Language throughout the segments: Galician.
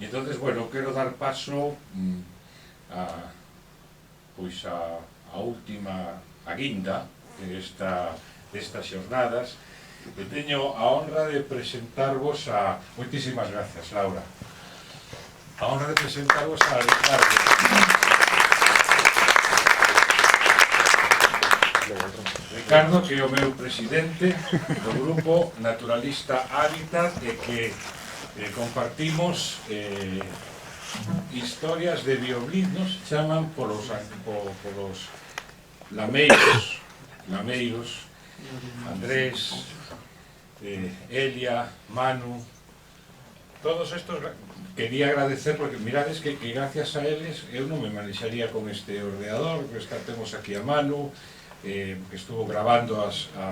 E entonces, bueno, quero dar paso a última, a guinda destas xornadas, e teño a honra de presentarvos a... Moitísimas gracias, Laura. A honra de presentarvos a Ricardo. Ricardo, que é o meu presidente do grupo Naturalista Hábitat e que compartimos historias de Bioblid, nos chaman polos lameiros, Andrés, Elia, Manu, todos estos. Quería agradecer, porque mirades que gracias a eles eu non me manexaría con este ordenador, porque temos aquí a Manu, que estuvo grabando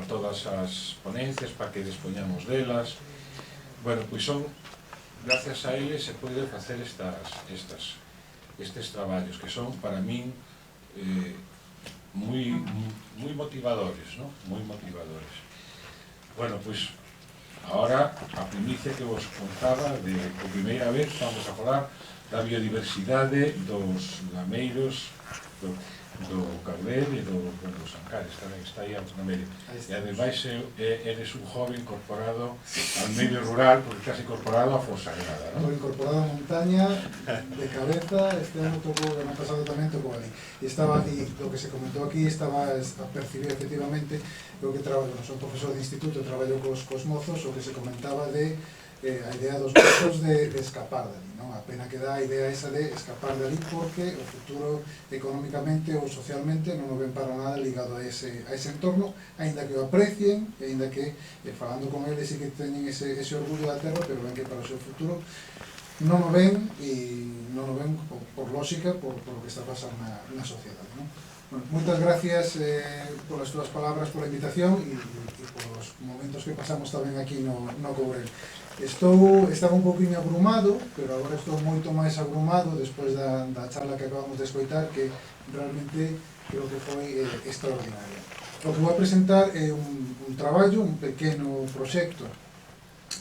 todas as ponencias para que dispoñamos delas. Bueno, pois son, gracias a eles se pode facer estes traballos que son para min moi motivadores, ¿no? Moi motivadores. Bueno, pois agora a primicia que vos contaba de por primeira vez vamos a falar da biodiversidade dos lameiros do Caudel e dos Ancares, tamén está aí no medio. E ademais eres un joven incorporado al medio rural, porque estás incorporado a Fonsagrada, ¿no? Incorporado a montaña de cabeza, este ano tocou, el ano pasado tamén tocou ali. E lo que se comentou aquí estaba a percibir efectivamente o que traballo, son profesor de instituto, traballo cos mozos, o que se comentaba de a idea dos mozos de escapar dali, non? A pena que dá a idea esa de escapar dali porque o futuro económicamente ou socialmente non o ven para nada ligado a ese entorno, aínda que o aprecien, aínda que falando con eles e que teñen ese orgullo da terra, pero ven que para o seu futuro non o ven, e non o ven por lógica, por o que está pasando na sociedade, non? Bueno, moitas gracias polas túas palabras, pola invitación e polos momentos que pasamos tamén aquí no Courel. Estaba un pouquinho abrumado, pero agora estou moito máis abrumado despois da charla que acabamos de escoitar, que realmente creo que foi extraordinaria. O que vou a presentar é un traballo, un pequeno proxecto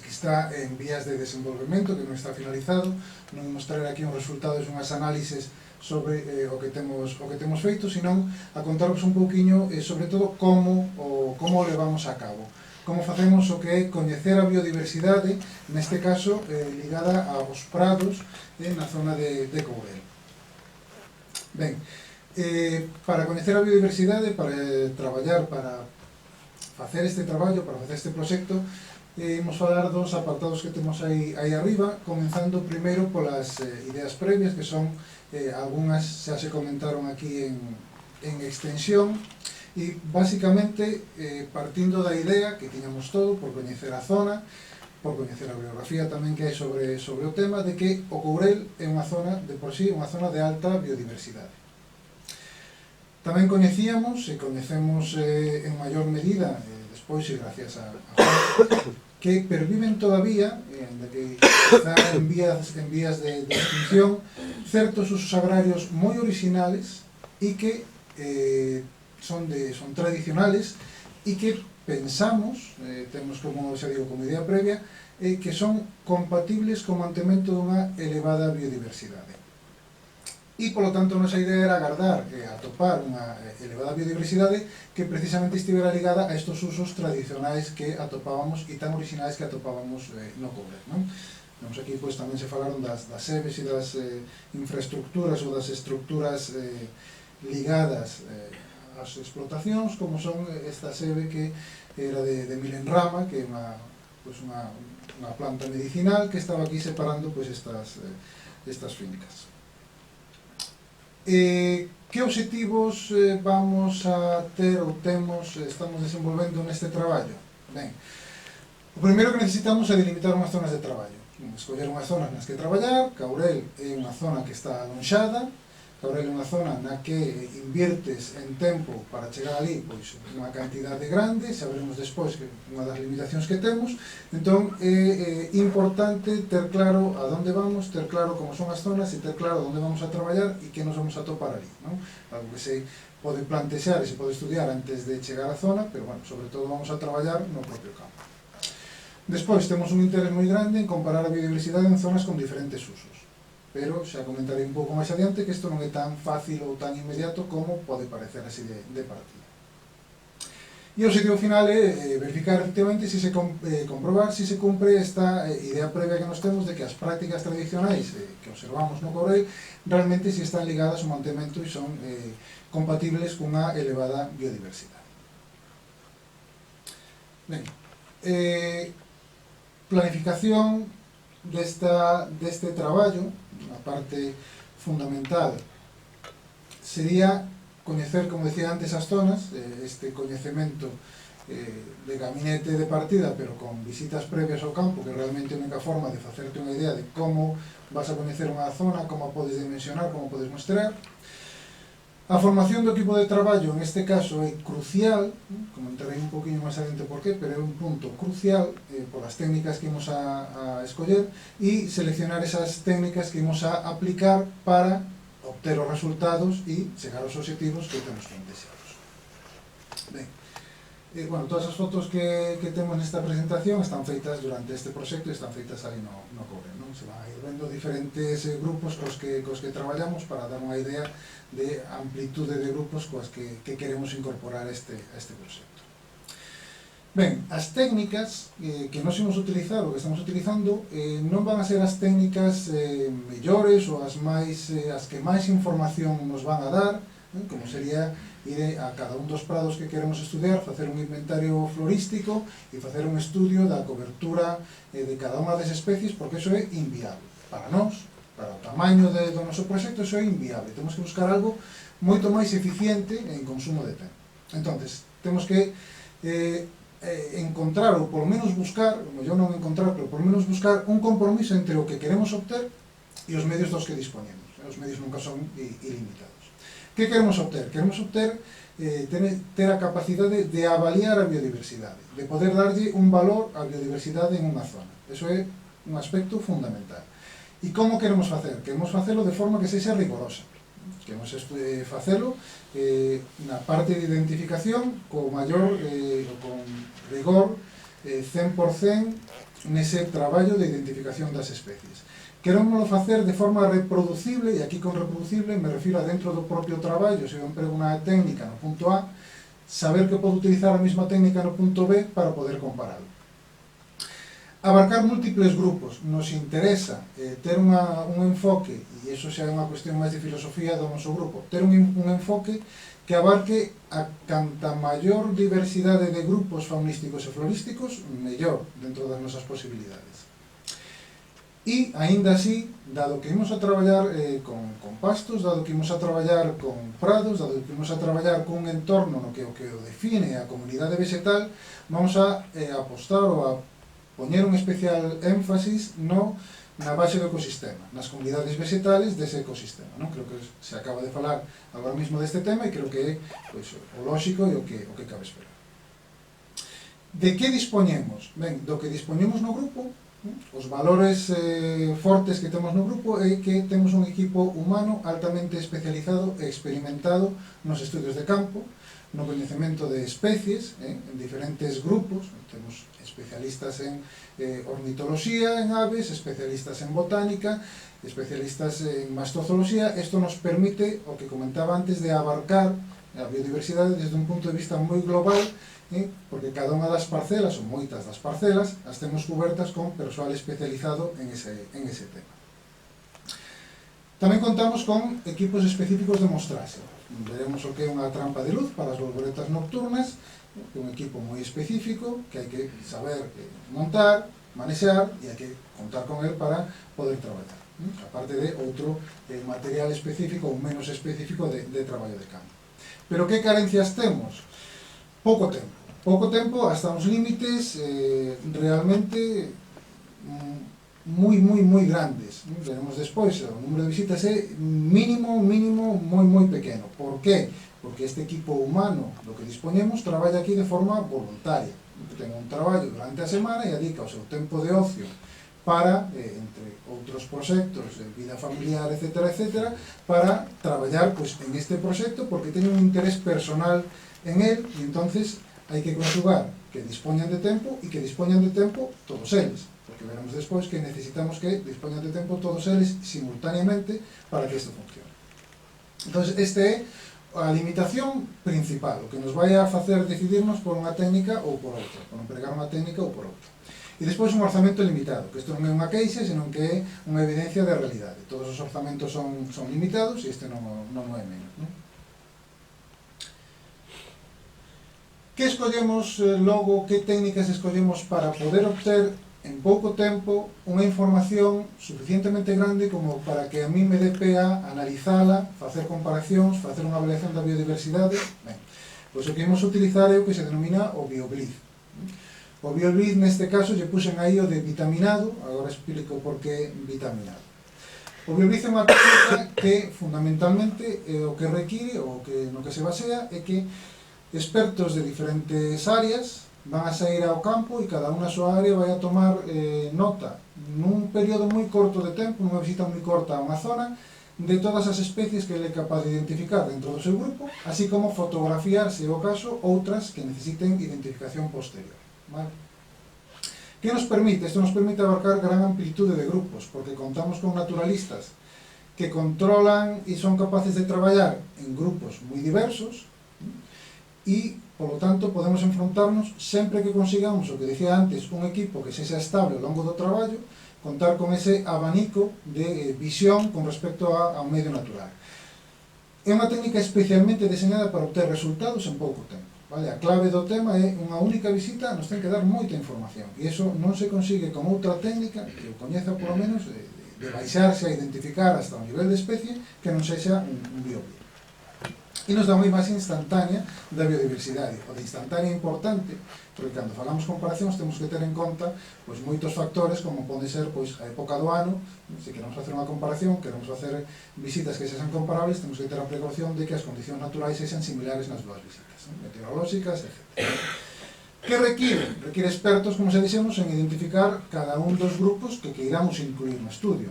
que está en vías de desenvolvemento, que non está finalizado. Non vamos traer aquí uns resultados e unhas análises sobre o que temos feito, senón a contarvos un pouquiño sobre todo como o levamos a cabo, como facemos o que é coñecer a biodiversidade, neste caso ligada aos prados na zona de Courel. Ben, para coñecer a biodiversidade, para traballar, para facer este traballo, para facer este proxecto, imos falar dos apartados que temos aí arriba, comenzando primeiro polas ideas previas, que son algunhas xa se comentaron aquí en extensión, e basicamente partindo da idea que tiñamos todo por coñecer a zona, por coñecer a biografía tamén que hai sobre o tema, de que o Courel é unha zona de por sí, unha zona de alta biodiversidade. Tamén coñecíamos e coñecemos en maior medida, despois e gracias a Juan, que perviven todavía, que están en vías de extinción, certos usos agrarios moi originales e que son tradicionales e que pensamos, temos como, xa digo, como idea previa, que son compatibles co mantemento dunha elevada biodiversidade. E, polo tanto, a nosa idea era agardar atopar unha elevada biodiversidade que precisamente estivera ligada a estos usos tradicionais que atopábamos e tan originais que atopábamos no Courel, non? Vemos aquí, pois, tamén se falaron das sebes e das infraestructuras ou das estructuras ligadas ás explotacións, como son esta sebe que era de milenrama, que é unha planta medicinal que estaba aquí separando estas fincas. Que obxectivos vamos a ter ou estamos desenvolvendo neste traballo? Ben, o primeiro que necesitamos é delimitar unhas zonas de traballo, escoller unhas zonas nas que traballar. Caurel é unha zona que está alonxada, Caurel é unha zona na que inviertes en tempo para chegar ali pois unha cantidade grande, saberemos despois que unha das limitacións que temos. Entón é importante ter claro a onde vamos, ter claro como son as zonas e ter claro onde vamos a traballar e que nos vamos a topar ali, non? Algo que se pode plantexar e se pode estudiar antes de chegar á zona, pero, bueno, sobre todo vamos a traballar no propio campo. Despois, temos un interés moi grande en comparar a biodiversidade en zonas con diferentes usos. Pero xa comentarei un pouco máis adiante que isto non é tan fácil ou tan inmediato como pode parecer así de partida. E o objetivo final é verificar efectivamente se se comprobar se se cumpre esta idea previa que nos temos de que as prácticas tradicionais que observamos no Courel realmente si están ligadas ao mantemento e son compatibles cunha elevada biodiversidade. Ben, planificación deste traballo, a parte fundamental sería coñecer, como decía antes, as zonas, este coñecemento de gabinete de partida, pero con visitas previas ao campo, que realmente é a única forma de facerte unha idea de como vas a coñecer unha zona, como a podes dimensionar, como podes mostrar. A formación do equipo de traballo, en este caso, é crucial, comentarei un poquinho máis adiante por qué, pero é un punto crucial por as técnicas que imos a escoller e seleccionar esas técnicas que imos a aplicar para obter os resultados e chegar aos objetivos que temos plantexados. Ben, bueno, todas as fotos que temos nesta presentación están feitas durante este proxecto e están feitas aí no Courel, non? Se van a ir vendo diferentes grupos cos que traballamos para dar unha idea de amplitude de grupos coas que queremos incorporar a este proxecto. Ben, as técnicas que nos imos utilizar, ou que estamos utilizando, non van a ser as técnicas mellores ou as que máis información nos van a dar, como sería ir a cada un dos prados que queremos estudiar, facer un inventario florístico e facer un estudio da cobertura de cada unha das especies, porque iso é inviable. Para nós, para o tamaño do noso proxecto, iso é inviable. Temos que buscar algo moito máis eficiente en consumo de tempo. Entonces, temos que encontrar, ou polo menos buscar, como yo non encontrar, pero polo menos buscar un compromiso entre o que queremos obter e os medios dos que dispoñemos. Os medios nunca son ilimitados. Que queremos obter? Queremos obter ter a capacidade de avaliar a biodiversidade, de poder darlle un valor á biodiversidade en unha zona. Eso é un aspecto fundamental. E como queremos facer? Queremos facelo de forma que sexa rigorosa. Queremos facelo na parte de identificación co maior, con rigor 100% nese traballo de identificación das especies. Queremos facer de forma reproducible, e aquí con reproducible me refiro a dentro do propio traballo. Se eu emprego unha técnica no punto A, saber que podo utilizar a mesma técnica no punto B para poder compararlo. Abarcar múltiples grupos. Nos interesa ter un enfoque, e iso xa é unha cuestión máis de filosofía do noso grupo, ter un enfoque que abarque a canta maior diversidade de grupos faunísticos e florísticos, mellor dentro das nosas posibilidades. E, aínda así, dado que imos a traballar con pastos, dado que imos a traballar con prados, dado que imos a traballar cun entorno no que o define a comunidade vegetal, vamos a apostar ou a poñer un especial énfasis na base do ecosistema, nas comunidades vegetales dese ecosistema, non? Creo que se acaba de falar agora mesmo deste tema e creo que é o lóxico e o que cabe esperar. De que dispoñemos? Ben, do que dispoñemos no grupo, os valores fortes que temos no grupo é que temos un equipo humano altamente especializado e experimentado nos estudios de campo, no coñecemento de especies, en diferentes grupos. Temos especialistas en ornitoloxía, en aves, especialistas en botánica, especialistas en mastozoología. Isto nos permite, o que comentaba antes, de abarcar a biodiversidade desde un punto de vista moi global, porque cada unha das parcelas, ou moitas das parcelas, as temos cobertas con persoal especializado en ese tema. Tamén contamos con equipos específicos de mostraxe. Veremos o que é unha trampa de luz para as borboletas nocturnas, que é un equipo moi específico que hai que saber montar, manexar e hai que contar con el para poder traballar. Aparte de outro material específico ou menos específico de traballo de campo. Pero que carencias temos? Pouco tempo hasta uns límites realmente moi grandes. Veremos despois, o número de visitas é mínimo, moi pequeno. Por qué? Porque este equipo humano do que dispoñemos traballa aquí de forma voluntaria. Ten un traballo durante a semana e dedica o seu tempo de ocio para, entre outros proxectos, vida familiar, etc., para traballar en este proxecto porque ten un interés personal en él, e entonces hai que conjugar que dispoñan de tempo e que dispoñan de tempo todos eles, porque veremos despois que necesitamos que dispoñan de tempo todos eles simultaneamente para que isto funcione. Entón, esta é a limitación principal, o que nos vai a facer decidirnos por unha técnica ou por outra, por empregar unha técnica ou por outra. E despois un orzamento limitado, que isto non é unha queixa, senón que é unha evidencia de realidade. Todos os orzamentos son limitados e este non o é menos, non? Que escollemos logo, que técnicas escollemos para poder obter en pouco tempo unha información suficientemente grande como para que a mí me dé pé a analizala, facer comparacións, facer unha avaliación da biodiversidade? Ben, pois o que imos utilizar é o que se denomina o BioBlitz. O BioBlitz neste caso lle puxen aí o de vitaminado, agora explico por que vitaminado. O BioBlitz é unha técnica que fundamentalmente o que require, o que no que se basea, é que expertos de diferentes áreas van a sair ao campo e cada unha a súa área vai a tomar nota nun período moi corto de tempo, nunha visita moi corta a unha zona, de todas as especies que ele é capaz de identificar dentro do seu grupo, así como fotografiar, se é o caso, outras que necesiten identificación posterior. Vale? Que nos permite? Isto nos permite abarcar gran amplitude de grupos, porque contamos con naturalistas que controlan e son capaces de traballar en grupos moi diversos, e, polo tanto, podemos enfrontarnos sempre que consigamos, o que dicía antes, un equipo que sexa estable ao longo do traballo, contar con ese abanico de visión con respecto ao medio natural. É unha técnica especialmente deseñada para obter resultados en pouco tempo. Vale? A clave do tema é unha única visita, nos ten que dar moita información, e iso non se consigue con outra técnica, que o coñeza polo menos, de baixarse a identificar hasta o nivel de especie, que non sexa un BioBlitz. E nos dá unha imaxe instantánea da biodiversidade. O de instantánea é importante, porque cando falamos comparacións temos que ter en conta pois, moitos factores, como pode ser pois, a época do ano. Se queremos facer unha comparación, queremos facer visitas que sexan comparables, temos que ter a precaución de que as condicións naturais sexan similares nas dúas visitas, meteorolóxicas, etc. Que require? Require expertos, como se dixemos, en identificar cada un dos grupos que queiramos incluir no estudio.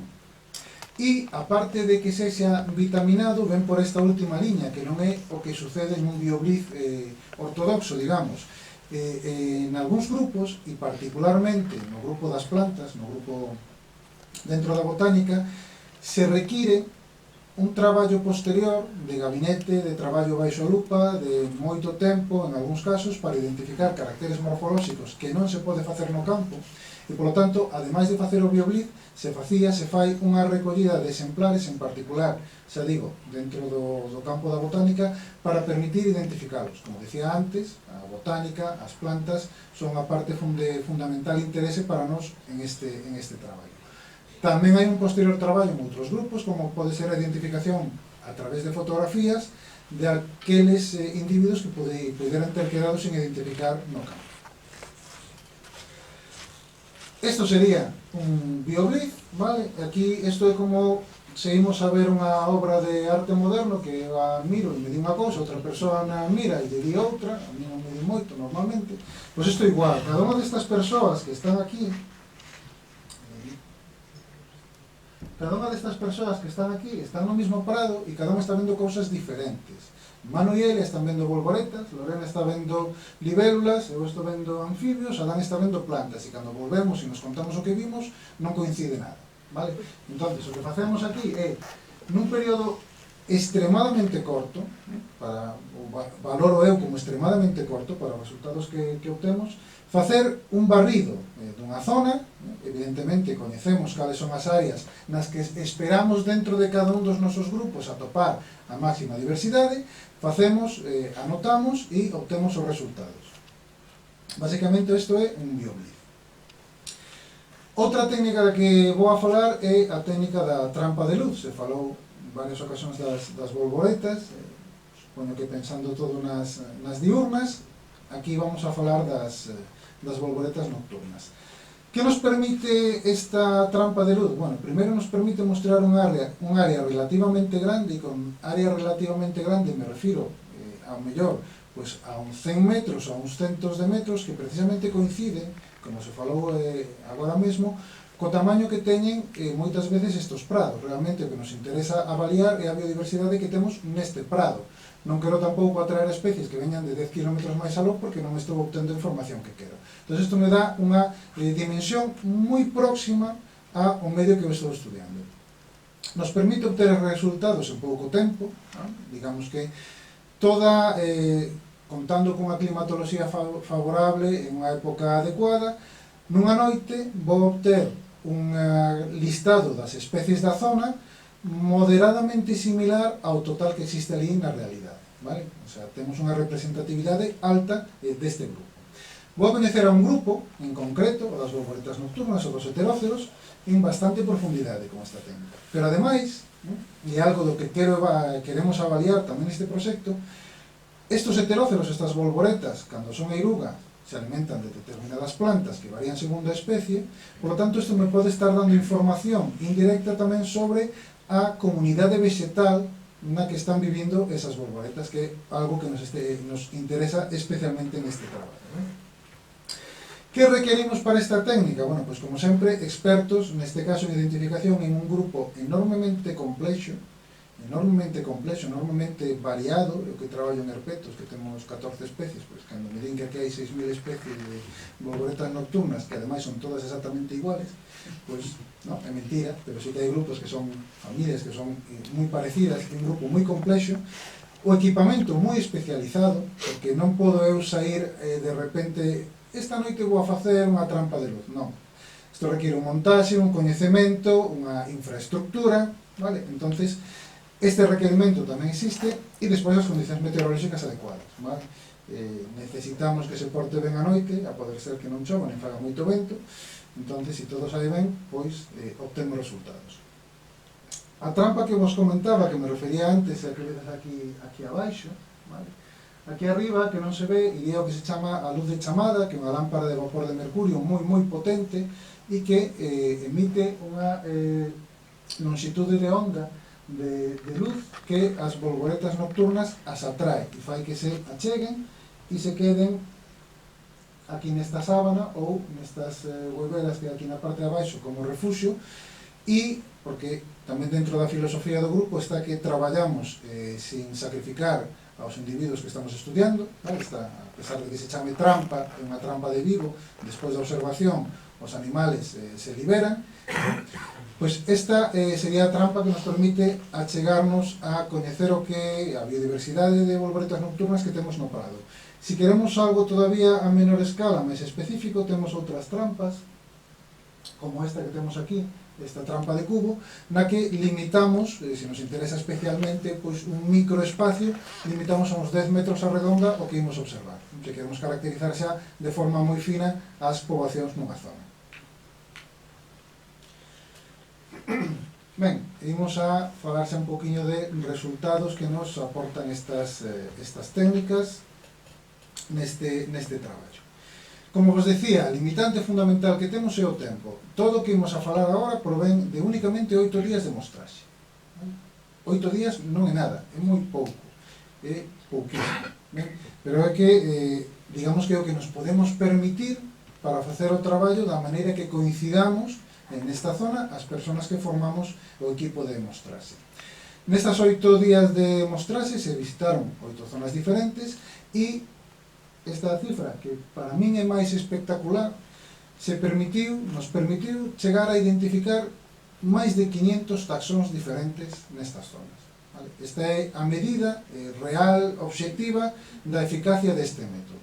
E, aparte de que sexa vitaminado, ven por esta última liña, que non é o que sucede nun BioBlitz ortodoxo, digamos. En algúns grupos, e particularmente no grupo das plantas, no grupo dentro da botánica, se require un traballo posterior de gabinete, de traballo baixo a lupa, de moito tempo, en algúns casos, para identificar caracteres morfolóxicos que non se pode facer no campo, e, polo tanto, ademais de facer o BioBlitz, se fai unha recollida de exemplares en particular, xa digo, dentro do campo da botánica, para permitir identificalos. Como decía antes, a botánica, as plantas, son a parte de fundamental interese para nós en este traballo. Tamén hai un posterior traballo en outros grupos, como pode ser a identificación a través de fotografías de aqueles individuos que poderan ter quedado sin identificar no campo. Isto sería un BioBlitz, vale? Aquí isto é como se imos a ver unha obra de arte moderno que a miro e me di unha cousa, outra persoa na mira e di outra, a mí non me di moito normalmente, pois isto é igual. Cada unha destas persoas que están aquí, están no mismo prado e cada unha está vendo cousas diferentes. Manu e ele están vendo bolboretas, Lorena está vendo libélulas, eu estou vendo anfibios, Adán está vendo plantas, e cando volvemos e nos contamos o que vimos, non coincide nada, vale? Entón, o que facemos aquí é, nun período extremadamente corto, valoro eu como extremadamente corto para os resultados que obtemos, facer un barrido dunha zona, evidentemente coñecemos cales son as áreas nas que esperamos dentro de cada un dos nosos grupos atopar a máxima diversidade, facemos, anotamos e obtemos os resultados. Basicamente isto é un BioBlitz. Outra técnica da que vou a falar é a técnica da trampa de luz. Se falou en varias ocasións das bolboretas, supoño que pensando todo nas diurnas, aquí vamos a falar das bolboretas nocturnas. Que nos permite esta trampa de luz? Bueno, primeiro nos permite mostrar un área relativamente grande, e con área relativamente grande me refiro ao mellor pois, a uns 100 metros, a uns centos de metros, que precisamente coinciden, como se falou agora mesmo, co tamaño que teñen moitas veces estos prados. Realmente o que nos interesa avaliar é a biodiversidade que temos neste prado. non quero tampouco atraer especies que veñan de 10 km máis aló porque non estou obtendo a información que quero. Entón, isto me dá unha dimensión moi próxima ao medio que eu estou estudiando. Nos permite obter resultados en pouco tempo, ¿no? Digamos que toda, contando cunha climatoloxía favorable en unha época adecuada, nunha noite vou obter un listado das especies da zona moderadamente similar ao total que existe ali na realidade, vale? O sea, temos unha representatividade alta deste grupo. Vou coñecer a un grupo en concreto, o das borboletas nocturnas ou dos heteróceros, en bastante profundidade con esta técnica. Pero ademais, e algo do que queremos avaliar tamén neste proxecto, estos heteróceros, estas borboletas, cando son eiruga, se alimentan de determinadas plantas que varían segundo a especie, por lo tanto, isto me pode estar dando información indirecta tamén sobre a comunidade vegetal na que están vivindo esas borboletas, que é algo que nos interesa especialmente neste traballo, ¿no? Que requerimos para esta técnica? Bueno, pois como sempre, expertos, neste caso en identificación, en un grupo enormemente complexo, enormemente variado. Eu que traballo en herpetos, que temos 14 especies, pois cando me din que aquí hai 6.000 especies de borboletas nocturnas, que ademais son todas exactamente iguales, pois, non, é mentira, pero sí que hai grupos que son familias, que son moi parecidas, un grupo moi complexo, o equipamento moi especializado, porque non podo eu sair de repente, esta noite vou a facer unha trampa de luz, non. Isto requiere un montaxe, un coñecemento, unha infraestructura, vale? Entonces, este requerimento tamén existe, e despois as condicións meteorolóxicas adecuadas, vale? Necesitamos que se porte ben a noite, a poder ser que non chova, nen faga moito vento, entonces, se todo sai ben, pois, obtemos resultados. A trampa que vos comentaba, que me refería antes, a que vedes aquí abaixo, vale? Aquí arriba, que non se ve, iría o que se chama a luz de chamada, que é unha lámpara de vapor de mercurio moi potente e que emite unha longitude de onda de luz que as borboletas nocturnas as atrae e fai que se acheguen e se queden aquí nesta sábana ou nestas goiberas que aquí na parte de abaixo como refuxio, e porque tamén dentro da filosofía do grupo está que traballamos sin sacrificar aos individuos que estamos estudiando, ¿vale? A pesar de que se chame trampa, é unha trampa de vivo, despois da observación os animales se liberan, pois esta sería a trampa que nos permite achegarnos a coñecer o que a biodiversidade de borboletas nocturnas que temos no prado. Se queremos algo todavía a menor escala, máis específico, temos outras trampas, como esta que temos aquí, esta trampa de cubo, na que limitamos, se nos interesa especialmente, pois un microespacio, limitamos a uns 10 metros a redonda o que imos observar. Se queremos caracterizar xa de forma moi fina as poboacións nunha zona. Ben, imos a falar xa un poquinho de resultados que nos aportan estas técnicas neste traballo. Como vos decía, a limitante fundamental que temos é o tempo. Todo o que imos a falar agora provén de únicamente 8 días de mostraxe. 8 días non é nada, é moi pouco, é pouquísimo. Pero é que, digamos que é o que nos podemos permitir para facer o traballo da maneira que coincidamos nesta zona as persoas que formamos o equipo de mostraxe. Nestas 8 días de mostraxe se visitaron 8 zonas diferentes e esta cifra, que para min é máis espectacular, nos permitiu chegar a identificar máis de 500 taxóns diferentes nestas zonas. Vale? Esta é a medida real, obxectiva, da eficacia deste método.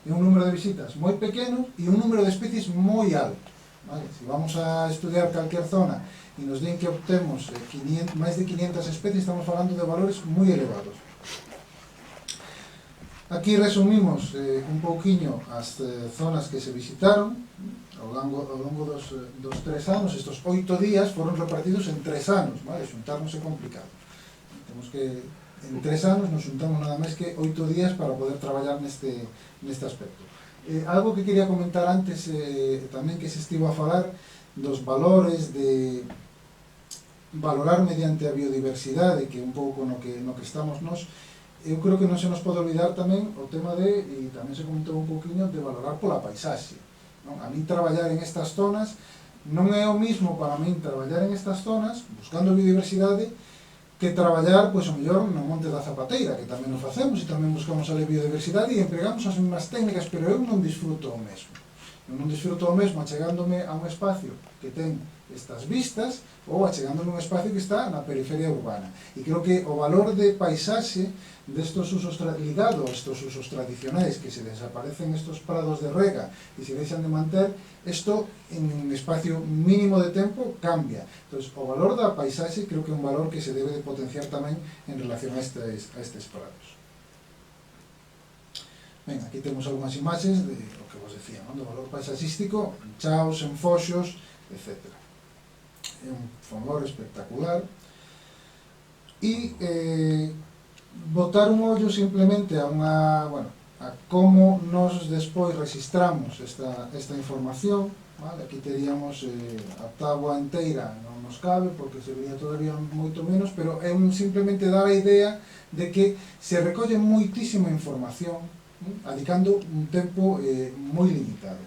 É un número de visitas moi pequeno e un número de especies moi alto. Vale? Se vamos a estudiar calquer zona e nos den que obtemos máis de 500 especies, estamos falando de valores moi elevados. Aquí resumimos un pouquiño as zonas que se visitaron ao longo dos 3 anos. Estos 8 días foron repartidos en 3 anos, vale? Xuntarnos é complicado. Temos que, en 3 anos, nos xuntamos nada máis que 8 días para poder traballar neste aspecto. Algo que quería comentar antes, tamén que se estivo a falar dos valores de valorar mediante a biodiversidade, que é un pouco no que estamos nós. Eu creo que non se nos pode olvidar tamén o tema de, e tamén se comentou un pouquinho, de valorar pola paisaxe. Non? A min traballar en estas zonas non é o mismo para min traballar en estas zonas, buscando biodiversidade, que traballar, pois, o mellor no Monte da Zapateira, que tamén o facemos e tamén buscamos a biodiversidade e empregamos as mesmas técnicas, pero eu non disfruto o mesmo. Eu non disfruto o mesmo achegándome a un espacio que ten estas vistas ou achegándome a un espacio que está na periferia urbana. E creo que o valor de paisaxe destos usos ligado a estos usos tradicionais, que se desaparecen estos prados de rega e se deixan de manter, isto en un espacio mínimo de tempo cambia. Entón, o valor da paisaxe creo que é un valor que se debe de potenciar tamén en relación a estes prados. Ben, aquí temos algunhas imaxes de o que vos decía, non? Do valor paisaxístico, chaos, enfoxos, etc. É un favor espectacular. E botar un ollo simplemente a como nos despois registramos esta información, vale? Aquí teríamos a táboa inteira, non nos cabe porque sería todavía moito menos, pero é simplemente dar a idea de que se recolle moitísima información, adicando un tempo moi limitado.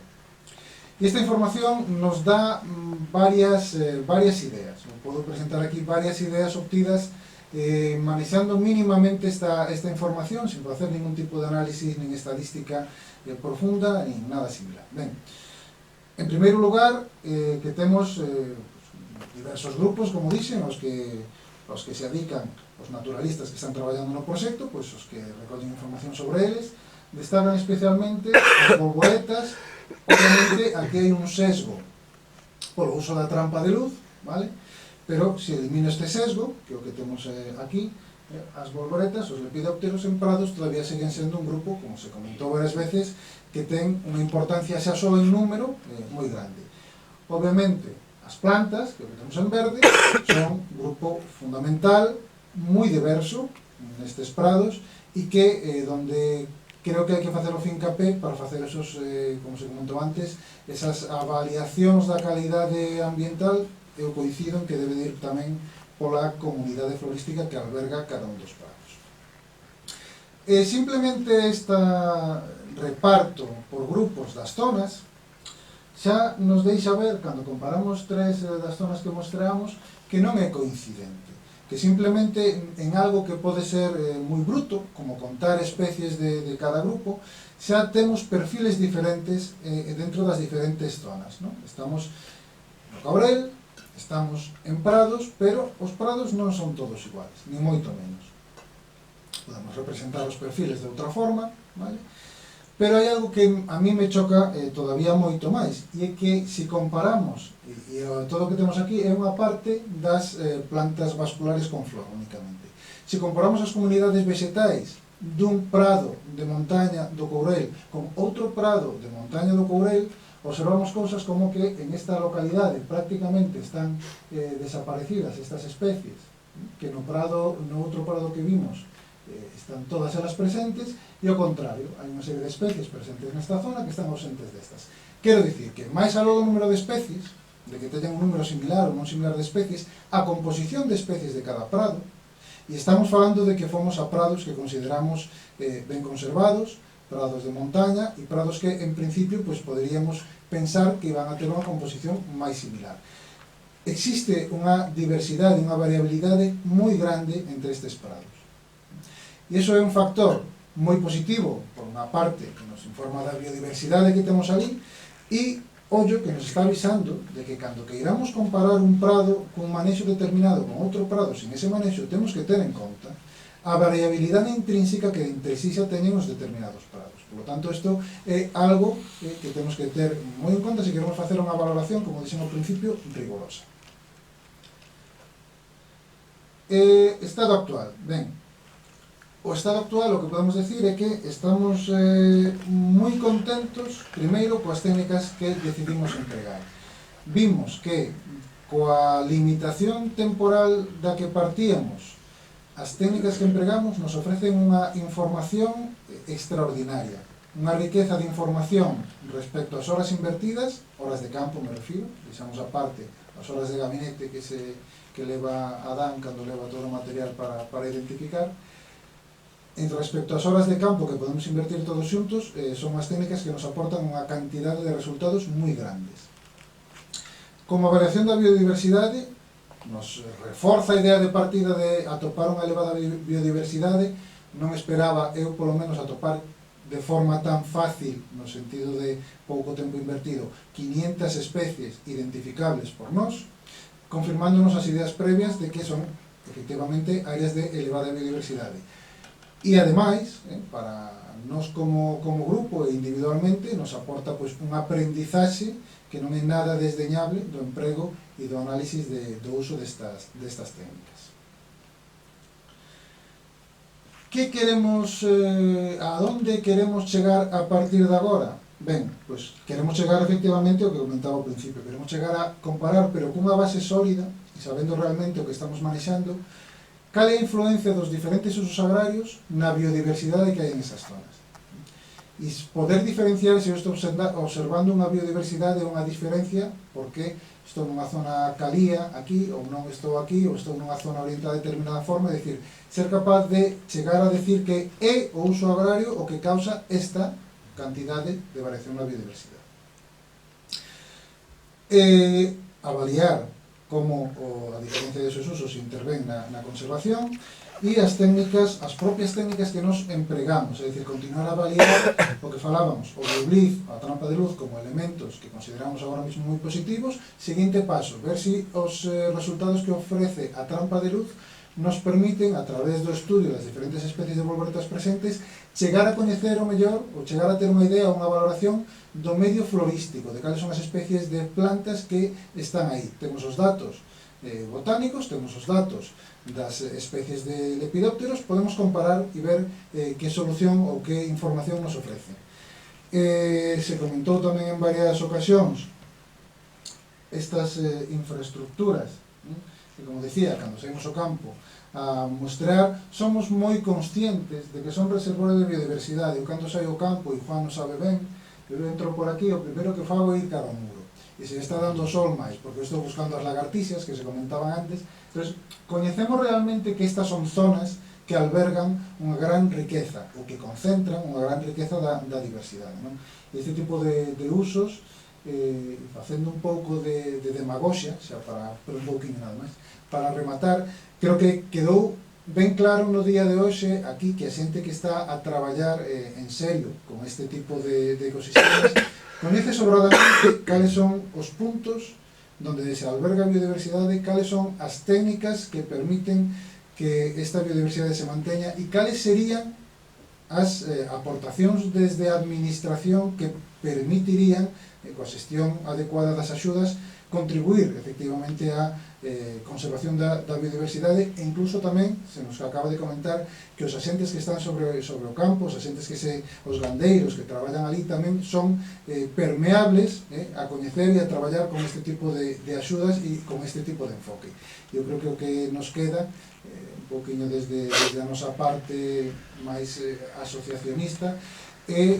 E esta información nos dá varias ideas. Podo presentar aquí varias ideas obtidas manexando mínimamente esta información, sin facer ningún tipo de análisis, nin estadística profunda, nin nada similar. Ben, en primeiro lugar, que temos diversos grupos, como dixen, os que se adican, os naturalistas que están traballando no proxecto, pois os que recollen información sobre eles, destacan especialmente as borboletas. Obviamente, aquí hai un sesgo polo uso da trampa de luz, vale? Pero se elimino este sesgo, que é o que temos aquí, as borboletas, os lepidópteros en prados todavía seguen sendo un grupo, como se comentou varias veces, que ten unha importancia xa só en número moi grande. Obviamente, as plantas, que temos en verde, son un grupo fundamental, moi diverso nestes prados, e que donde creo que hai que facer o fincapé para facer esos, como se comentou antes, esas avaliacións da calidade ambiental. Eu coincido en que debe de ir tamén pola comunidade florística que alberga cada un dos prados. Simplemente este reparto por grupos das zonas xa nos deixa ver, cando comparamos tres das zonas que mostramos, que non é coincidente, que simplemente en algo que pode ser moi bruto, como contar especies de cada grupo, xa temos perfiles diferentes dentro das diferentes zonas, non? Estamos no Cabrel, estamos en prados, pero os prados non son todos iguales, ni moito menos. Podemos representar os perfiles de outra forma, vale? Pero hai algo que a mí me choca todavía moito máis, e é que se comparamos, e todo o que temos aquí é unha parte das plantas vasculares con flor únicamente. Se comparamos as comunidades vegetais dun prado de montaña do Courel con outro prado de montaña do Courel, observamos cousas como que en esta localidade prácticamente están desaparecidas estas especies, que no outro prado que vimos están todas elas presentes, e ao contrario, hai unha serie de especies presentes nesta zona que están ausentes destas. Quero dicir que, máis aló do número de especies, de que teñan un número similar ou non similar de especies, a composición de especies de cada prado, e estamos falando de que fomos a prados que consideramos ben conservados, prados de montaña e prados que, en principio, pues, poderíamos pensar que iban a ter unha composición máis similar. Existe unha diversidade, unha variabilidade moi grande entre estes prados. E iso é un factor moi positivo, por unha parte, que nos informa da biodiversidade que temos ali, e ollo que nos está avisando de que cando queiramos comparar un prado cun manexo determinado con outro prado sin ese manexo, temos que ter en conta a variabilidade intrínseca que entre sí xa teñen os determinados prados. Por lo tanto, isto é algo que temos que ter moi en conta se queremos facer unha valoración, como dixen ao principio, rigorosa. Estado actual. Ben, o estado actual, o que podemos decir é que estamos moi contentos, primeiro, coas técnicas que decidimos empregar. Vimos que, coa limitación temporal da que partíamos, as técnicas que empregamos nos ofrecen unha información extraordinaria, unha riqueza de información respecto ás horas invertidas, horas de campo me refiro, deixamos aparte as horas de gabinete que leva Adán cando leva todo o material para identificar. En respecto ás horas de campo que podemos invertir todos xuntos, son as técnicas que nos aportan unha cantidade de resultados moi grandes. Como variación da biodiversidade, nos reforza a idea de partida de atopar unha elevada biodiversidade. Non esperaba eu, polo menos, atopar de forma tan fácil, no sentido de pouco tempo invertido, 500 especies identificables por nós, confirmándonos as ideas previas de que son, efectivamente, áreas de elevada biodiversidade. E, ademais, para nós como grupo e individualmente, nos aporta pois, un aprendizaxe que non é nada desdeñable do emprego e do análisis do uso destas técnicas. Que queremos, a onde queremos chegar a partir de agora? Ben, pois queremos chegar efectivamente ao que comentaba ao principio, queremos chegar a comparar, pero cunha base sólida, e sabendo realmente o que estamos manexando, cal é a influencia dos diferentes usos agrarios na biodiversidade que hai en esas zonas. E poder diferenciar se eu estou observando unha biodiversidade ou unha diferencia, porque estou nunha zona calía aquí, ou non estou aquí, ou estou nunha zona orientada de determinada forma, é dicir, ser capaz de chegar a decir que é o uso agrario o que causa esta cantidade de variación na biodiversidade. Avaliar como a diferencia desos usos intervén na conservación e as técnicas, as propias técnicas que nos empregamos, é dicir, continuar a avaliar o que falábamos, o blitz, a trampa de luz como elementos que consideramos agora mesmo moi positivos. Seguinte paso, ver se os resultados que ofrece a trampa de luz nos permiten, a través do estudio das diferentes especies de bolboretas presentes, chegar a coñecer o mellor, ou chegar a ter unha idea ou unha valoración do medio florístico, de cales son as especies de plantas que están aí. Temos os datos botánicos, temos os datos das especies de lepidópteros, podemos comparar e ver que solución ou que información nos ofrece. Se comentou tamén en varias ocasións estas infraestructuras, que, como decía, cando saímos ao campo a mostrar, somos moi conscientes de que son reservorios de biodiversidade. Eu cando saio ao campo, e Juan non sabe ben, eu entro por aquí, o primeiro que fago é ir cara ao muro. E se está dando sol máis, porque eu estou buscando as lagartixas que se comentaban antes. Entón, coñecemos realmente que estas son zonas que albergan unha gran riqueza, ou que concentran unha gran riqueza da diversidade, non? E este tipo de usos, facendo un pouco de demagoxia, xa para un pouquinho nada máis, para rematar, creo que quedou ben claro no día de hoxe aquí que a xente que está a traballar en serio con este tipo de ecosistemas coñece sobradamente cales son os puntos donde se alberga a biodiversidade, cales son as técnicas que permiten que esta biodiversidade se manteña e cales serían as aportacións desde a administración que permitirían, coa xestión adecuada das axudas, contribuir efectivamente á conservación da biodiversidade, e incluso tamén, se nos acaba de comentar, que os axentes que están sobre o campo, os axentes os gandeiros que traballan ali tamén son permeables a coñecer e a traballar con este tipo de axudas e con este tipo de enfoque. Eu creo que o que nos queda, un poquinho desde a nosa parte máis asociacionista, é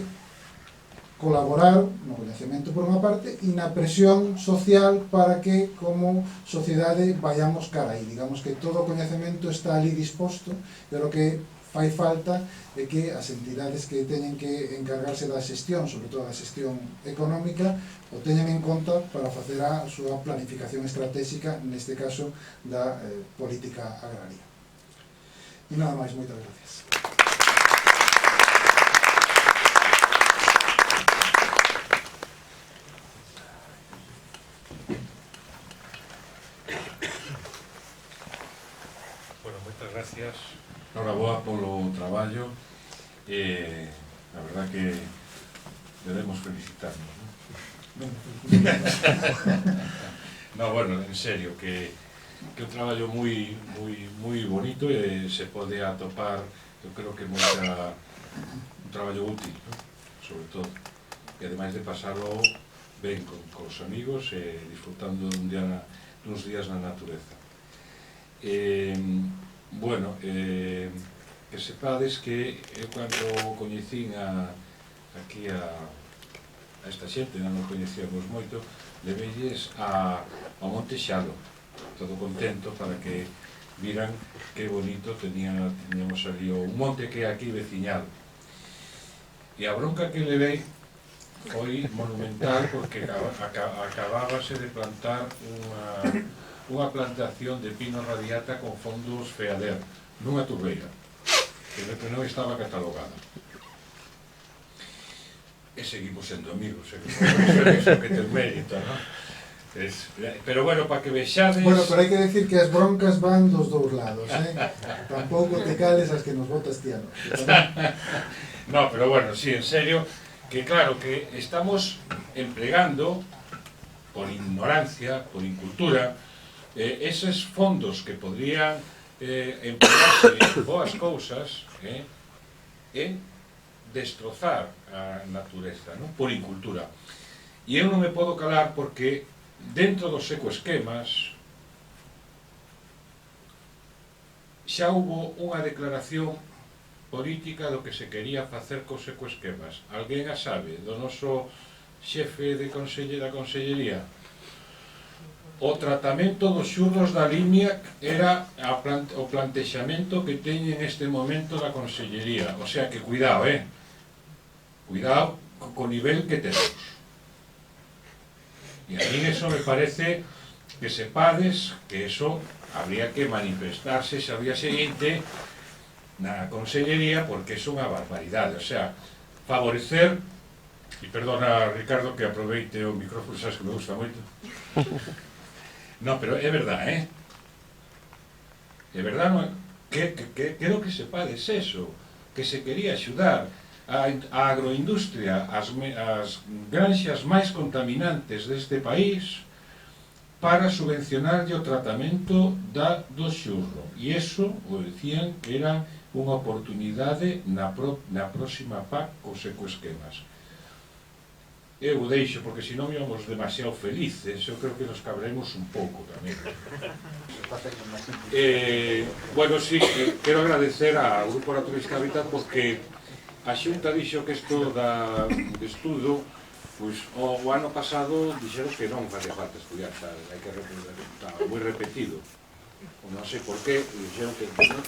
colaborar no coñecemento por unha parte e na presión social para que como sociedade vayamos cara aí. Digamos que todo o coñecemento está ali disposto, pero que fai falta de que as entidades que teñen que encargarse da xestión, sobre todo da xestión económica, o teñan en conta para facer a súa planificación estratégica, neste caso da política agraria. E nada máis, moitas gracias. Gracias, noraboa polo traballo, a verdad que debemos felicitarnos, ¿no? No, bueno, en serio, que un traballo moi bonito e se pode atopar, eu creo que un traballo útil, ¿no? Sobre todo, e ademais de pasarlo ben cos amigos e disfrutando duns días na natureza. Bueno, que sepades que eu cando coñecín aquí a esta xente, non coñecíamos moito, leveilles ao Monte Xalo, todo contento para que viran que bonito teníamos ali un monte que é aquí veciñado. E a bronca que levei foi monumental porque acabábase de plantar unha plantación de pino radiata con fondos FEADER nunha turbeira que non estaba catalogada, e seguimos sendo amigos, eso que ten mérito, non? Pero bueno, para que vexades... Bueno, pero hai que decir que as broncas van dos dous lados, tampouco te cales as que nos botas ti a nos. No, pero bueno, sí, en serio, que claro, que estamos empregando, por ignorancia, por incultura, eses fondos que podrían emplearse en boas cousas, en destrozar a natureza, non? Por incultura. E eu non me podo calar porque dentro dos ecoesquemas xa hubo unha declaración política do que se quería facer cos ecoesquemas. Alguén a sabe? Do noso xefe da Consellería? O tratamento dos xurros da Limia era o plantexamento que teñen neste momento da Consellería. O sea que cuidado, cuidado co nivel que temos. E a mí eso me parece que sepades que eso habría que manifestarse xa día seguinte na Consellería porque é unha barbaridade. O sea, favorecer, e perdona Ricardo que aproveite o micrófono, sabes que me gusta moito. No, pero é verdade, é verdade, creo que sepades eso, que se quería axudar a agroindustria, as granxas máis contaminantes deste país para subvencionarlle o tratamento do xurro. E iso, o dicían, que era unha oportunidade na próxima PAC cos ecoesquemas. Eu o deixo, porque senón íamos demasiado felices, eu creo que nos cabremos un pouco tamén. Bueno, sí, quero agradecer ao Grupo Naturalista Habitat porque a Xunta dixo que isto de estudo, pois o ano pasado dixeron que non facía falta estudiar, hai que repetir, está moi repetido, non sei por qué, dixeron que non.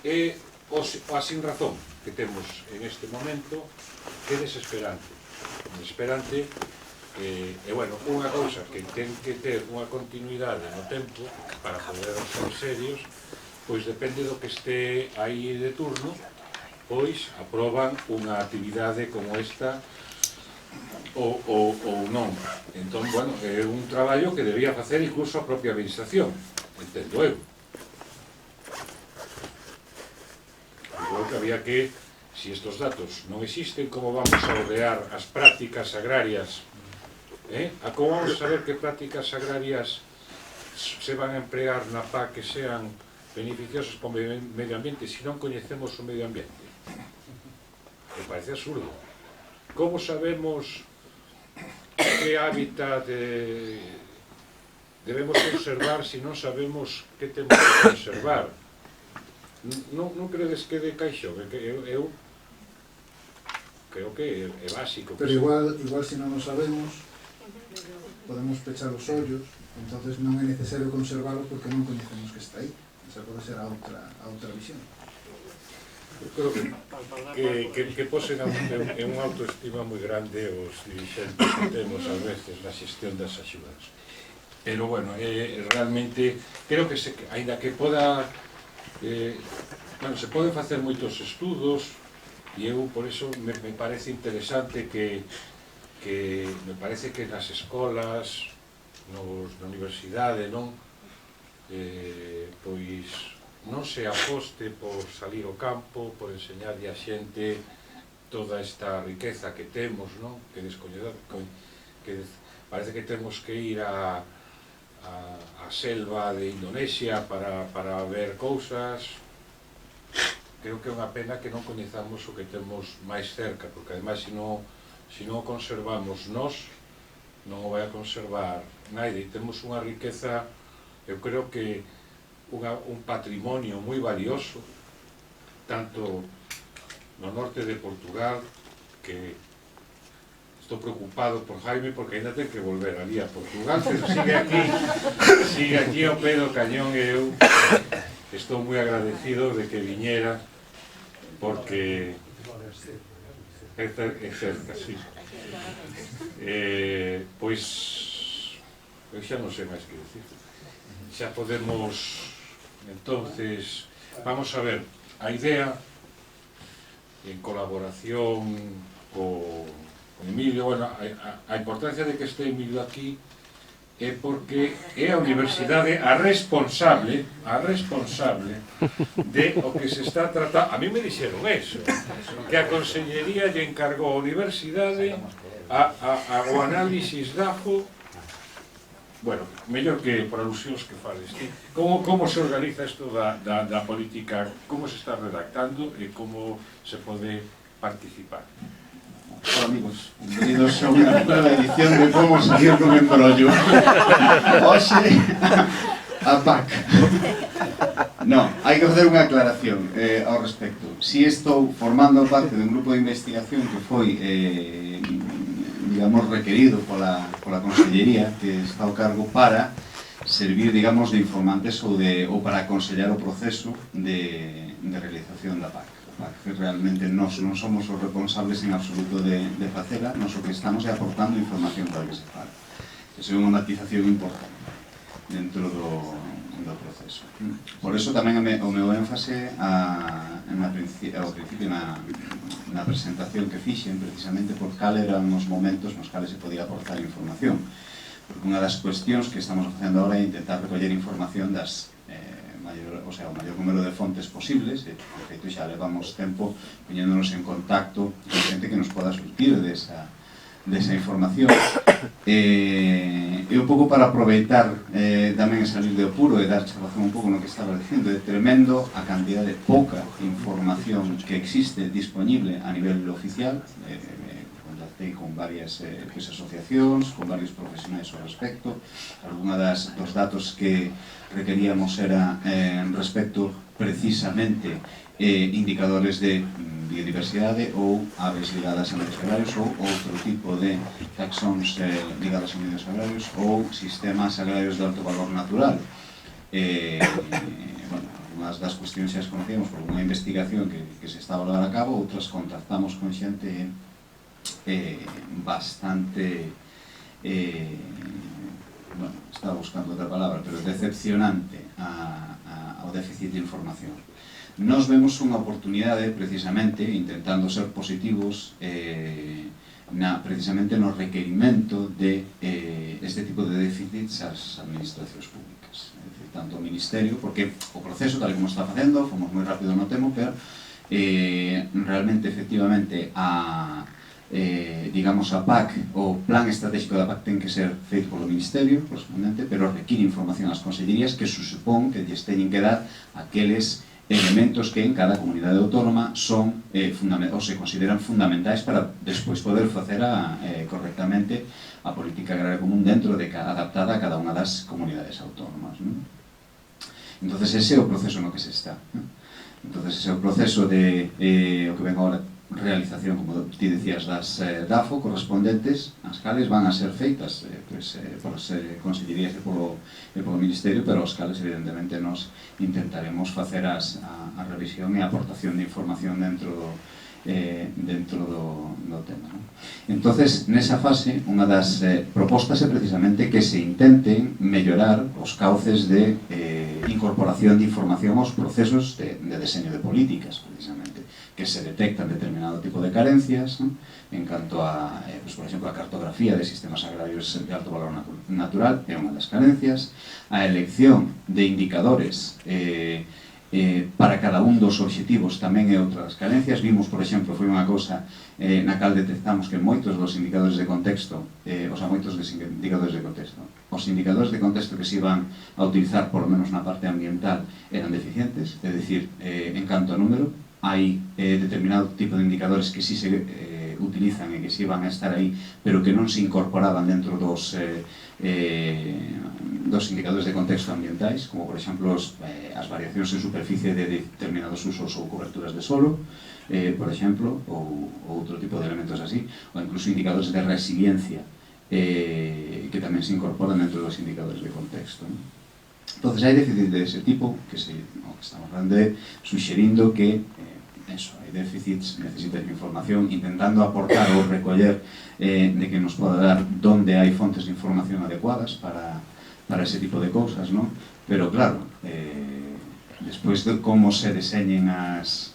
E a sin razón que temos en este momento que é desesperante. E, bueno, unha cousa que ten que ter unha continuidade no tempo para poder ser serios, pois depende do que este aí de turno, pois aproban unha actividade como esta ou non. Entón, bueno, é un traballo que debía facer incluso a propia administración, entendo eu. Igual que había que, si estos datos non existen, como vamos a ordear as prácticas agrarias? Como vamos a saber que prácticas agrarias se van a empregar na PAC que sean beneficiosas para o medio ambiente se non coñecemos o medio ambiente? Me parece absurdo. Como sabemos que hábitat debemos conservar se non sabemos que temos que conservar? Non credes que de caixón? Eu creo que é básico. Pero igual se non o sabemos, podemos pechar os ollos, entonces non é necesario conservarlo porque non coñecemos que está aí. Esa pode ser a outra visión. Eu creo que posen en unha autoestima moi grande os dirigentes que temos a veces na xestión das axudas. Pero, bueno, realmente creo que ainda que poda se poden facer moitos estudos e eu por eso me parece interesante que me parece que nas escolas, na universidade, pois non se aposte por salir ao campo, por enseñarlle a xente toda esta riqueza que temos, que parece que temos que ir a selva de Indonesia para ver cousas. Creo que é unha pena que non coñezamos o que temos máis cerca, porque ademais se non o conservamos nós, non o vai a conservar naide. Temos unha riqueza, eu creo que un patrimonio moi valioso, tanto no norte de Portugal, que estou preocupado por Jaime porque ainda ten que volver ali a Portugal, pero sigue aquí ao pé do cañón e eu estou moi agradecido de que viñera porque é cerca, sí. Pois, eu xa non sei máis que decir. Xa podemos, entonces, vamos a ver, a idea, en colaboración con Emilio, bueno, a importancia de que este Emilio aquí é porque é a universidade a responsable de o que se está tratando. A mí me dixeron eso, que a Consellería lle encargou a universidade o análisis DAFO. Bueno, mellor que por alusións que fales ti. Como se organiza isto da política, como se está redactando e como se pode participar? Hola amigos, bienvenidos a una nueva edición de Cómo salir con embrollo. Hoxe, a PAC. No, hai que facer unha aclaración ao respecto. Si estou formando parte dun grupo de investigación que foi, digamos, requerido pola Consellería, que está ao cargo para servir, digamos, de informantes ou para aconsellar o proceso de realización da PAC. Que realmente nós non somos os responsables en absoluto de facela, nós o que estamos é aportando información para que se fale. Esa é unha matización importante dentro do proceso. Por eso tamén o meu énfase ao principio na presentación que fixen, precisamente por cal eran os momentos nos cales se podía aportar información. Porque unha das cuestións que estamos facendo agora é intentar recoller información das o maior número de fontes posibles, e, de feito, xa levamos tempo poñéndonos en contacto con xente que nos poda surtir desa información. E un pouco para aproveitar tamén e salir de apuro e dar razón un pouco no que estaba dicindo, é tremendo a cantidad de pouca información que existe disponible a nivel oficial. Contactei con varias asociacións, con varios profesionais ao respecto. Alguna dos datos que requeríamos era respecto precisamente indicadores de biodiversidade ou aves ligadas a medios agrarios ou outro tipo de taxóns ligadas a medios agrarios ou sistemas agrarios de alto valor natural. Bueno, unhas das cuestións xa as conocíamos por unha investigación que se está a levar a cabo, outras contactamos con xente bastante bueno, estaba buscando outra palabra, pero decepcionante ao déficit de información. Nos vemos unha oportunidade, precisamente, intentando ser positivos precisamente no requerimento de este tipo de déficits ás administracións públicas. É dicir, tanto o Ministerio, porque o proceso, tal como está facendo, fomos moi rápido no temo, pero realmente, efectivamente, digamos, a PAC, o plan estratégico da PAC ten que ser feito polo Ministerio, correspondente, pero require información ás consellerías que supón que lles teñen que dar aqueles elementos que en cada comunidade autónoma son ou se consideran fundamentais para despois poder facer correctamente a política agraria común adaptada a cada unha das comunidades autónomas. Entonces ese é o proceso no que se está. Entonces ese é o proceso de o que ven agora, realización, como ti decías, das DAFO correspondentes, as cales van a ser feitas por consellerías e polo Ministerio, pero as cales, evidentemente, nos intentaremos facer a revisión e a aportación de información dentro do tema. Entonces, nesa fase, unha das propostas é precisamente que se intenten mellorar os cauces de incorporación de información aos procesos de deseño de políticas, precisamente, que se detectan determinado tipo de carencias, ¿no? En canto a, por exemplo, a cartografía de sistemas agrarios de alto valor natural é unha das carencias, a elección de indicadores para cada un dos obxectivos tamén é outra das carencias. Vimos, por exemplo, foi unha cousa na cal detectamos que moitos dos indicadores de contexto, moitos dos indicadores de contexto, os indicadores de contexto que se iban a utilizar, por lo menos na parte ambiental, eran deficientes, é dicir, en canto a número, hai determinado tipo de indicadores que sí se utilizan e que sí van a estar aí, pero que non se incorporaban dentro dos indicadores de contexto ambientais, como por exemplo as variacións en superficie de determinados usos ou coberturas de solo, por exemplo, ou outro tipo de elementos así, ou incluso indicadores de resiliencia que tamén se incorporan dentro dos indicadores de contexto. Entonces hai déficit de ese tipo que estamos hablando de suxerindo que eso, hai déficits, necesitan información, intentando aportar ou recoller de que nos poda dar donde hai fontes de información adecuadas para ese tipo de cousas, non? Pero claro, despois de como se deseñen as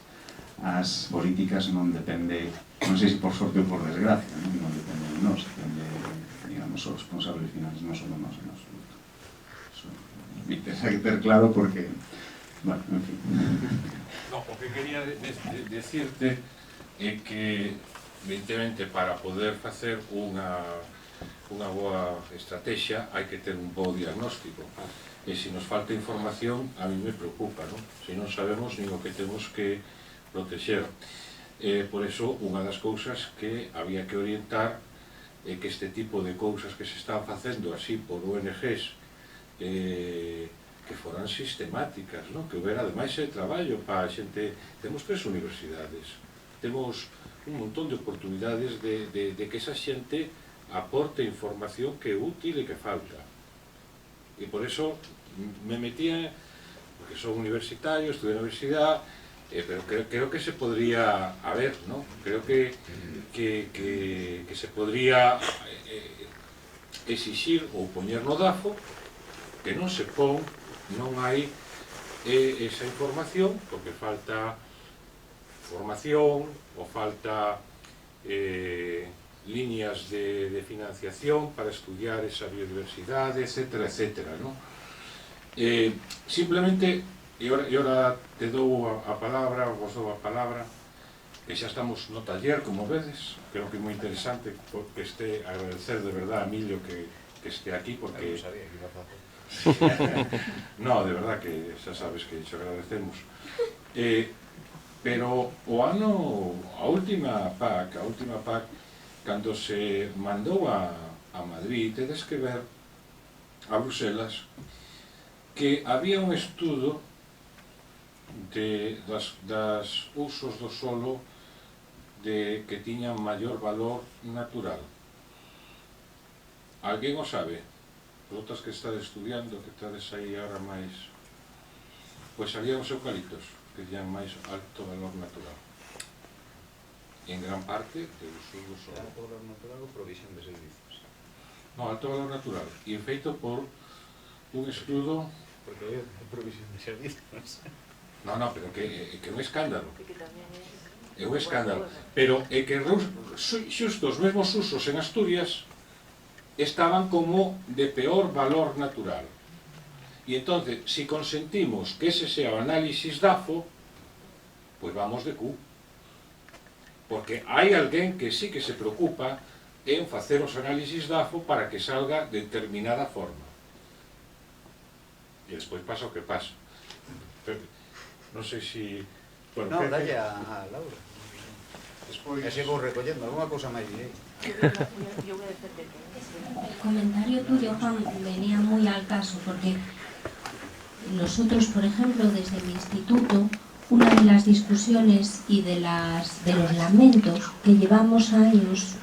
políticas non depende, non sei se por sorte ou por desgracia, non depende de nós, depende, digamos, os responsables finales, non somos nós en absoluto. Eso me interesa que ter claro porque, bueno, en fin. No, o que quería decirte é que, evidentemente, para poder facer unha boa estrategia hai que ter un bo diagnóstico. E se nos falta información, a mí me preocupa, non? Se non sabemos nin o que temos que protexer. Por eso, unha das cousas que había que orientar é que este tipo de cousas que se están facendo así por ONGs que foran sistemáticas, non? Que houbera ademais de traballo para a xente. Temos 3 universidades, temos un montón de oportunidades de que esa xente aporte información que é útil e que falta. E por eso me metía, porque son universitario, estudié na universidade, pero creo que se podría haber, ¿no? Creo que se podría exixir ou poñer no DAFO que non se pon, non hai esa información porque falta formación ou falta líneas de financiación para estudiar esa biodiversidade, etcétera, etcétera, ¿no? Simplemente, e ora te dou a palabra, vos dou a palabra, que xa estamos no taller, como vedes, creo que é moi interesante que este, agradecer de verdad a Emilio que este aquí, porque... Non sabía que iba a facer. No, de verdad que xa sabes que xo agradecemos. Pero o ano, a última PAC, cando se mandou a Madrid, tedes que ver a Bruselas que había un estudo das usos do solo que tiñan maior valor natural. Alguén o sabe? Vosotras que estades estudiando, que estades aí agora máis... Pois había os eucaliptos que tiñan máis alto valor natural. En gran parte de uso do solo. Alto valor natural ou provisión de servicios? No, alto valor natural. E feito por un estudo... Porque hai provisión de servicios. No, pero que é un escándalo. É un escándalo. Pero é que xusto os mesmos usos en Asturias estaban como de peor valor natural. E entonces, si consentimos que ese sea o análisis DAFO, pois vamos de cu. Porque hai alguén que sí que se preocupa en facer os análisis DAFO para que salga de determinada forma. E despois pasa o que pasa. Pero, non sei se... Bueno, no, dalle a Laura. Despois... E se vou recollendo alguma cousa máis direi. El comentario tuyo, Juan, venía muy al caso, porque nosotros, por ejemplo, desde mi instituto, una de las discusiones y de los lamentos que llevamos años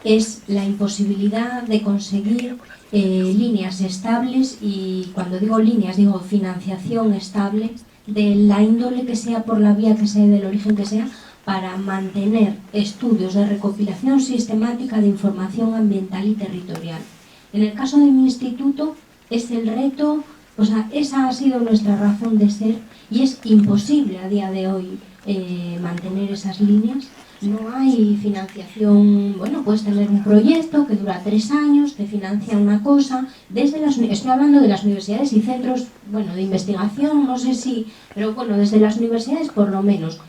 es la imposibilidad de conseguir líneas estables, y cuando digo líneas digo financiación estable de la índole que sea, por la vía que sea y del origen que sea, para mantener estudios de recopilación sistemática de información ambiental y territorial. En el caso de mi instituto es el reto, o sea, esa ha sido nuestra razón de ser, y es imposible a día de hoy mantener esas líneas. No hay financiación. Bueno, puedes tener un proyecto que dura 3 años, te financia una cosa, estoy hablando de las universidades y centros, bueno, de investigación, no sé si, pero bueno, desde las universidades por lo menos.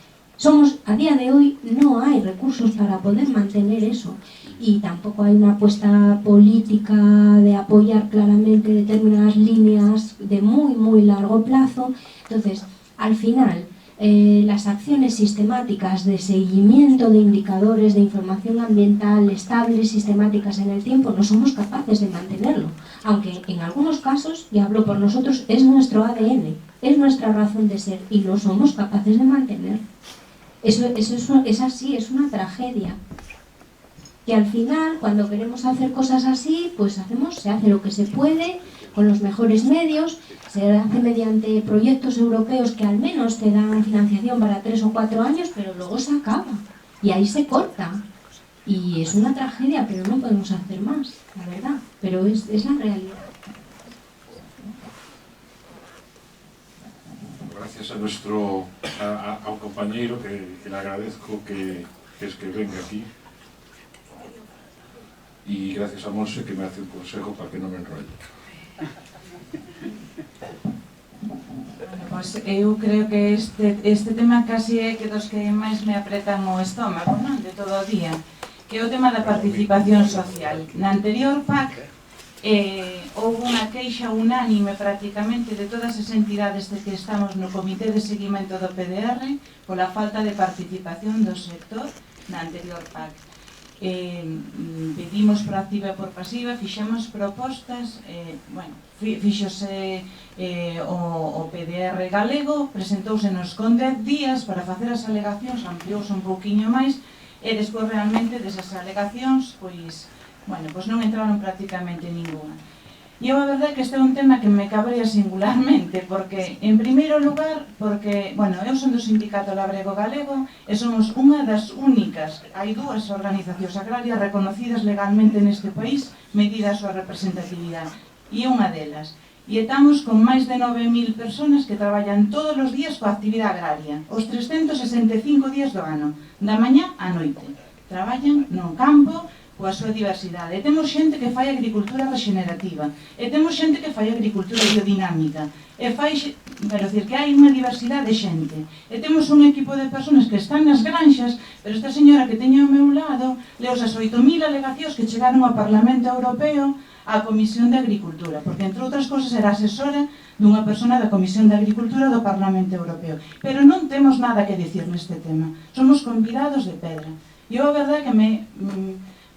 A día de hoy no hay recursos para poder mantener eso, y tampoco hay una apuesta política de apoyar claramente determinadas líneas de muy, muy largo plazo. Entonces, al final, las acciones sistemáticas de seguimiento de indicadores de información ambiental estables, sistemáticas en el tiempo, no somos capaces de mantenerlo, aunque en algunos casos, y hablo por nosotros, es nuestro ADN, es nuestra razón de ser, y no somos capaces de mantener. Eso es así, es una tragedia. que al final, cuando queremos hacer cosas así, pues se hace lo que se puede, con los mejores medios, se hace mediante proyectos europeos que al menos te dan financiación para 3 o 4 años, pero luego se acaba, y ahí se corta. Y es una tragedia, pero no podemos hacer más, la verdad, pero es la realidad. Gracias a un compañero que le agradezco que venga aquí, y gracias a Monse que me hace un consejo para que no me enrolle. Bueno, pois eu creo que este tema casi é que dos que máis me apretan o estómago, non? De todo o día, que é o tema da participación social. Na anterior PAC houve unha queixa unánime prácticamente de todas as entidades de que estamos no Comité de Seguimento do PDR pola falta de participación do sector na anterior PAC. Pedimos por activa e por pasiva, fixemos propostas, fixose o PDR galego, presentouse nos con 10 días para facer as alegacións, ampliouse un pouquiño máis, e despois realmente desas alegacións, pois non entraron prácticamente ninguna. E a verdade é que este é un tema que me cabrea singularmente, porque, en primeiro lugar, porque, eu son do Sindicato Labrego Galego e somos unha das únicas, hai 2 organizacións agrarias reconocidas legalmente neste país, medida a súa representatividade, e unha delas. E estamos con máis de 9.000 personas que traballan todos os días coa actividade agraria, os 365 días do ano, da mañá á noite. Traballan no campo, coa súa diversidade. E temos xente que fai agricultura regenerativa, e temos xente que fai agricultura biodinámica, e fai, quero dicir, que hai unha diversidade de xente. E temos un equipo de personas que están nas granxas, pero esta señora que teño ao meu lado leu as 8.000 alegacións que chegaron ao Parlamento Europeo á Comisión de Agricultura, porque, entre outras cousas, era asesora dunha persona da Comisión de Agricultura do Parlamento Europeo. Pero non temos nada que dicir neste tema. Somos convidados de pedra. E a verdade é que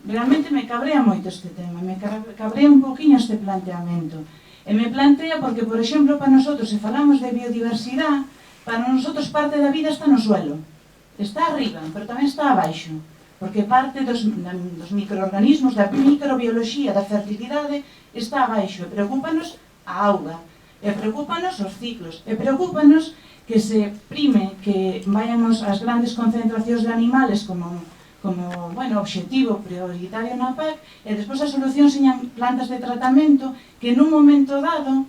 realmente me cabrea moito este tema, me cabrea un poquinho este planteamento. E me plantea porque, por exemplo, para nosotros, se falamos de biodiversidade, para nosotros parte da vida está no suelo. Está arriba, pero tamén está abaixo. Porque parte dos microorganismos, da microbioloxía, da fertilidade, está abaixo. E preocúpanos a auga, e preocúpanos os ciclos, e preocúpanos que se prime que vayamos ás grandes concentracións de animales como obxectivo prioritario na PAC, e despois a solución señan plantas de tratamento que nun momento dado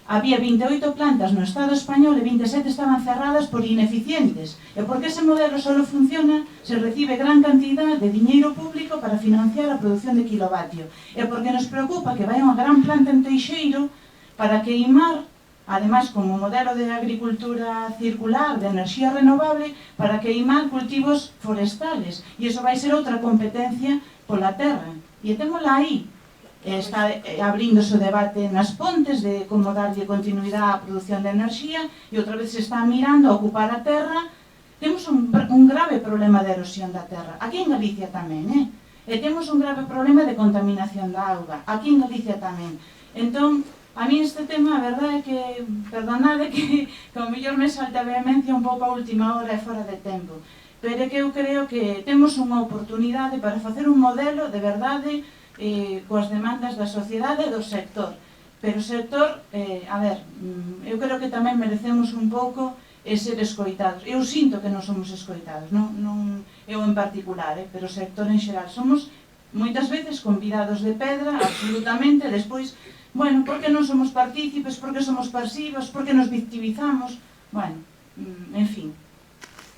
había 28 plantas no Estado español e 27 estaban cerradas por ineficientes. E porque ese modelo só funciona se recibe gran cantidad de diñeiro público para financiar a produción de kilovatio. E porque nos preocupa que vai unha gran planta en Teixeiro para queimar, ademais como modelo de agricultura circular, de enerxía renovable, para queimar cultivos forestales. E iso vai ser outra competencia pola terra. E témola aí. Está abríndose o debate nas Pontes de como darlle continuidade á produción de enerxía, e outra vez se está mirando a ocupar a terra. Temos un grave problema de erosión da terra. Aquí en Galicia tamén, E temos un grave problema de contaminación da auga. Aquí en Galicia tamén. Entón, a mí este tema, a verdade é que, perdonade que como mellor me salta a vehemencia un pouco a última hora e fora de tempo, pero é que eu creo que temos unha oportunidade para facer un modelo de verdade coas demandas da sociedade e do sector. Pero o sector, eu creo que tamén merecemos un pouco ser escoitados. Eu sinto que non somos escoitados, non eu en particular, pero o sector en xeral. Somos moitas veces convidados de pedra, absolutamente, despois, porque non somos partícipes, porque somos pasivos, porque nos victimizamos, en fin,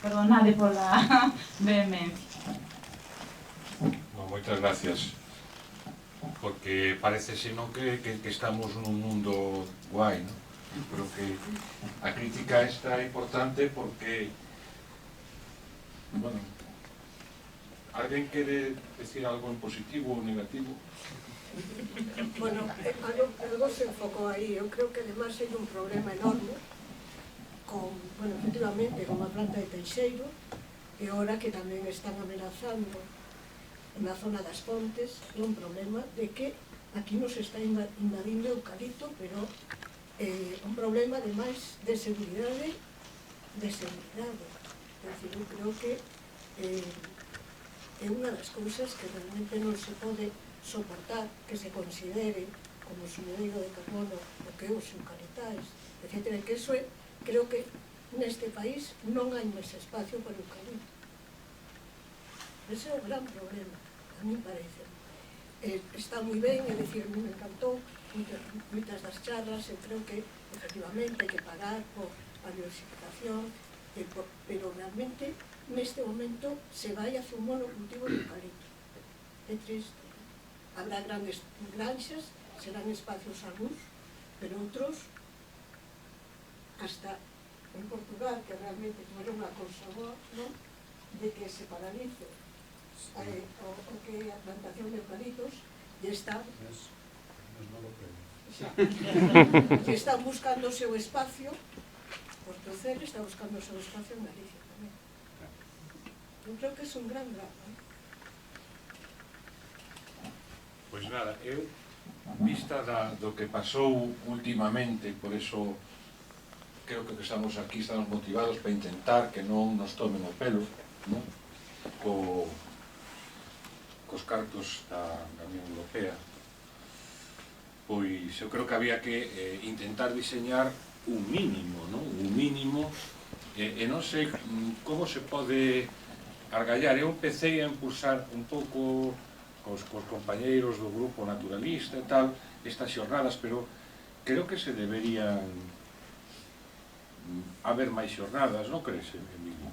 perdonade pola vehemencia. Moitas gracias, porque parece senón que estamos nun mundo guai, non? Pero que a crítica esta é importante porque, alguén quere decir algo en positivo ou negativo? Algo se enfocou aí. Eu creo que además hai un problema enorme efectivamente con a planta de Teixeiro, e ahora que tamén están amenazando na zona das Pontes, é un problema de que aquí nos está invadindo eucalipto, pero un problema ademais de seguridade. É dicir, eu creo que é unha das cousas que realmente non se pode soportar que se considere como sumideiro de carbono o que é os eucaliptais, etc. Que eso é, creo que neste país non hai máis espacio para o eucalipto. Ese é o gran problema, a mí parece. Está moi ben, é dicir, a mí me encantou moitas das charlas, eu creo que efectivamente hai que pagar por a biodiversificación, pero realmente neste momento se vai hacia un monocultivo de eucalipto. É triste. Habrá grandes granxas, serán espacios algúns, pero outros, hasta en Portugal, que realmente non é unha cousa boa, non? De que se paralice o que é a plantación de eucaliptos, e están buscando o seu espacio. Portocel está buscando o seu espacio en Galicia tamén. Eu creo que é un gran drama. Pois nada, eu, vista do que pasou últimamente, por eso creo que estamos aquí, estamos motivados para intentar que non nos tomen o pelo, non? Cos cartos da Unión Europea. Pois eu creo que había que intentar diseñar un mínimo, non? Un mínimo, e non sei como se pode argallar. Eu empecé a impulsar un pouco cos compañeiros do grupo naturalista e tal, estas xornadas, pero creo que se deberían haber máis xornadas, non crees, Emilio?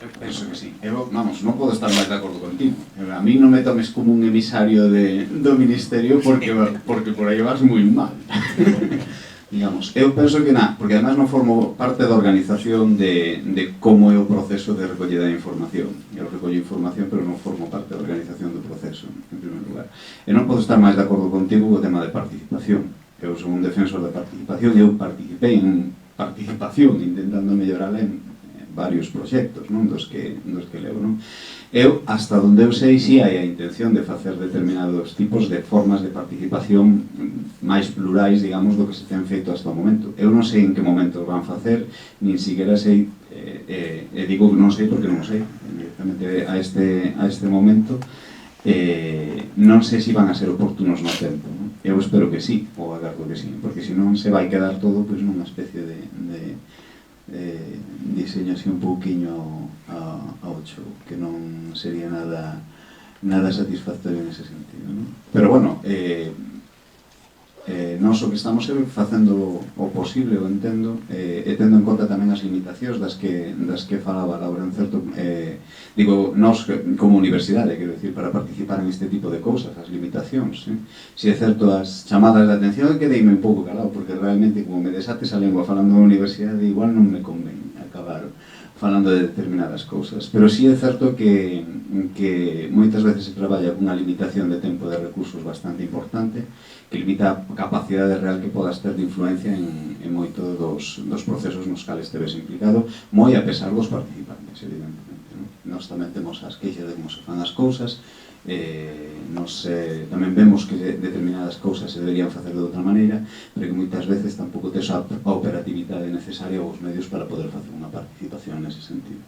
Eu penso que sí. Eu, vamos, non podo estar máis de acordo contigo. A mí non me tomes como un emisario do Ministerio porque por aí vas moi mal. Digamos, eu penso que porque además non formo parte da organización de como é o proceso de recollida de información. Eu recollo información, pero non formo parte da organización do proceso, en primer lugar. E non podo estar máis de acordo contigo co tema de participación. Eu son un defensor da participación, eu participei en participación intentando mellorala en varios proxectos, non? Dos que levo, non? Eu, hasta onde eu sei, si hai a intención de facer determinados tipos de formas de participación máis plurais, digamos, do que se ten feito hasta o momento. Eu non sei en que momento van facer, nin siquiera sei, e digo non sei porque non sei, directamente a este momento, non sei se van a ser oportunos no tempo, non? Eu espero que sí, ou agardo que sí, porque senón se vai quedar todo pois nunha especie de diseño así un pouquiño ao show, que non sería nada satisfactorio nese sentido, non? Pero bueno, nós o que estamos facendo o posible, o entendo, e tendo en conta tamén as limitacións das que falaba Laura, en certo, digo, nós como universidade, quero dicir, para participar en este tipo de cousas, as limitacións, si é certo, as chamadas de atención, quedeime un pouco calado, porque realmente, como me desates a lengua falando na universidade, igual non me convén acabar falando de determinadas cousas, pero si é certo que moitas veces se traballa cunha limitación de tempo de recursos bastante importante, que limita a capacidade real que podas ter de influencia en moito dos procesos nos cales te ves implicado, moi a pesar dos participantes, evidentemente, non? Nós tamén temos as queixas de como se fan as cousas, nos tamén vemos que determinadas cousas se deberían facer de outra maneira, pero que moitas veces tampouco tes a operatividade necesaria ou os medios para poder facer unha participación nese sentido.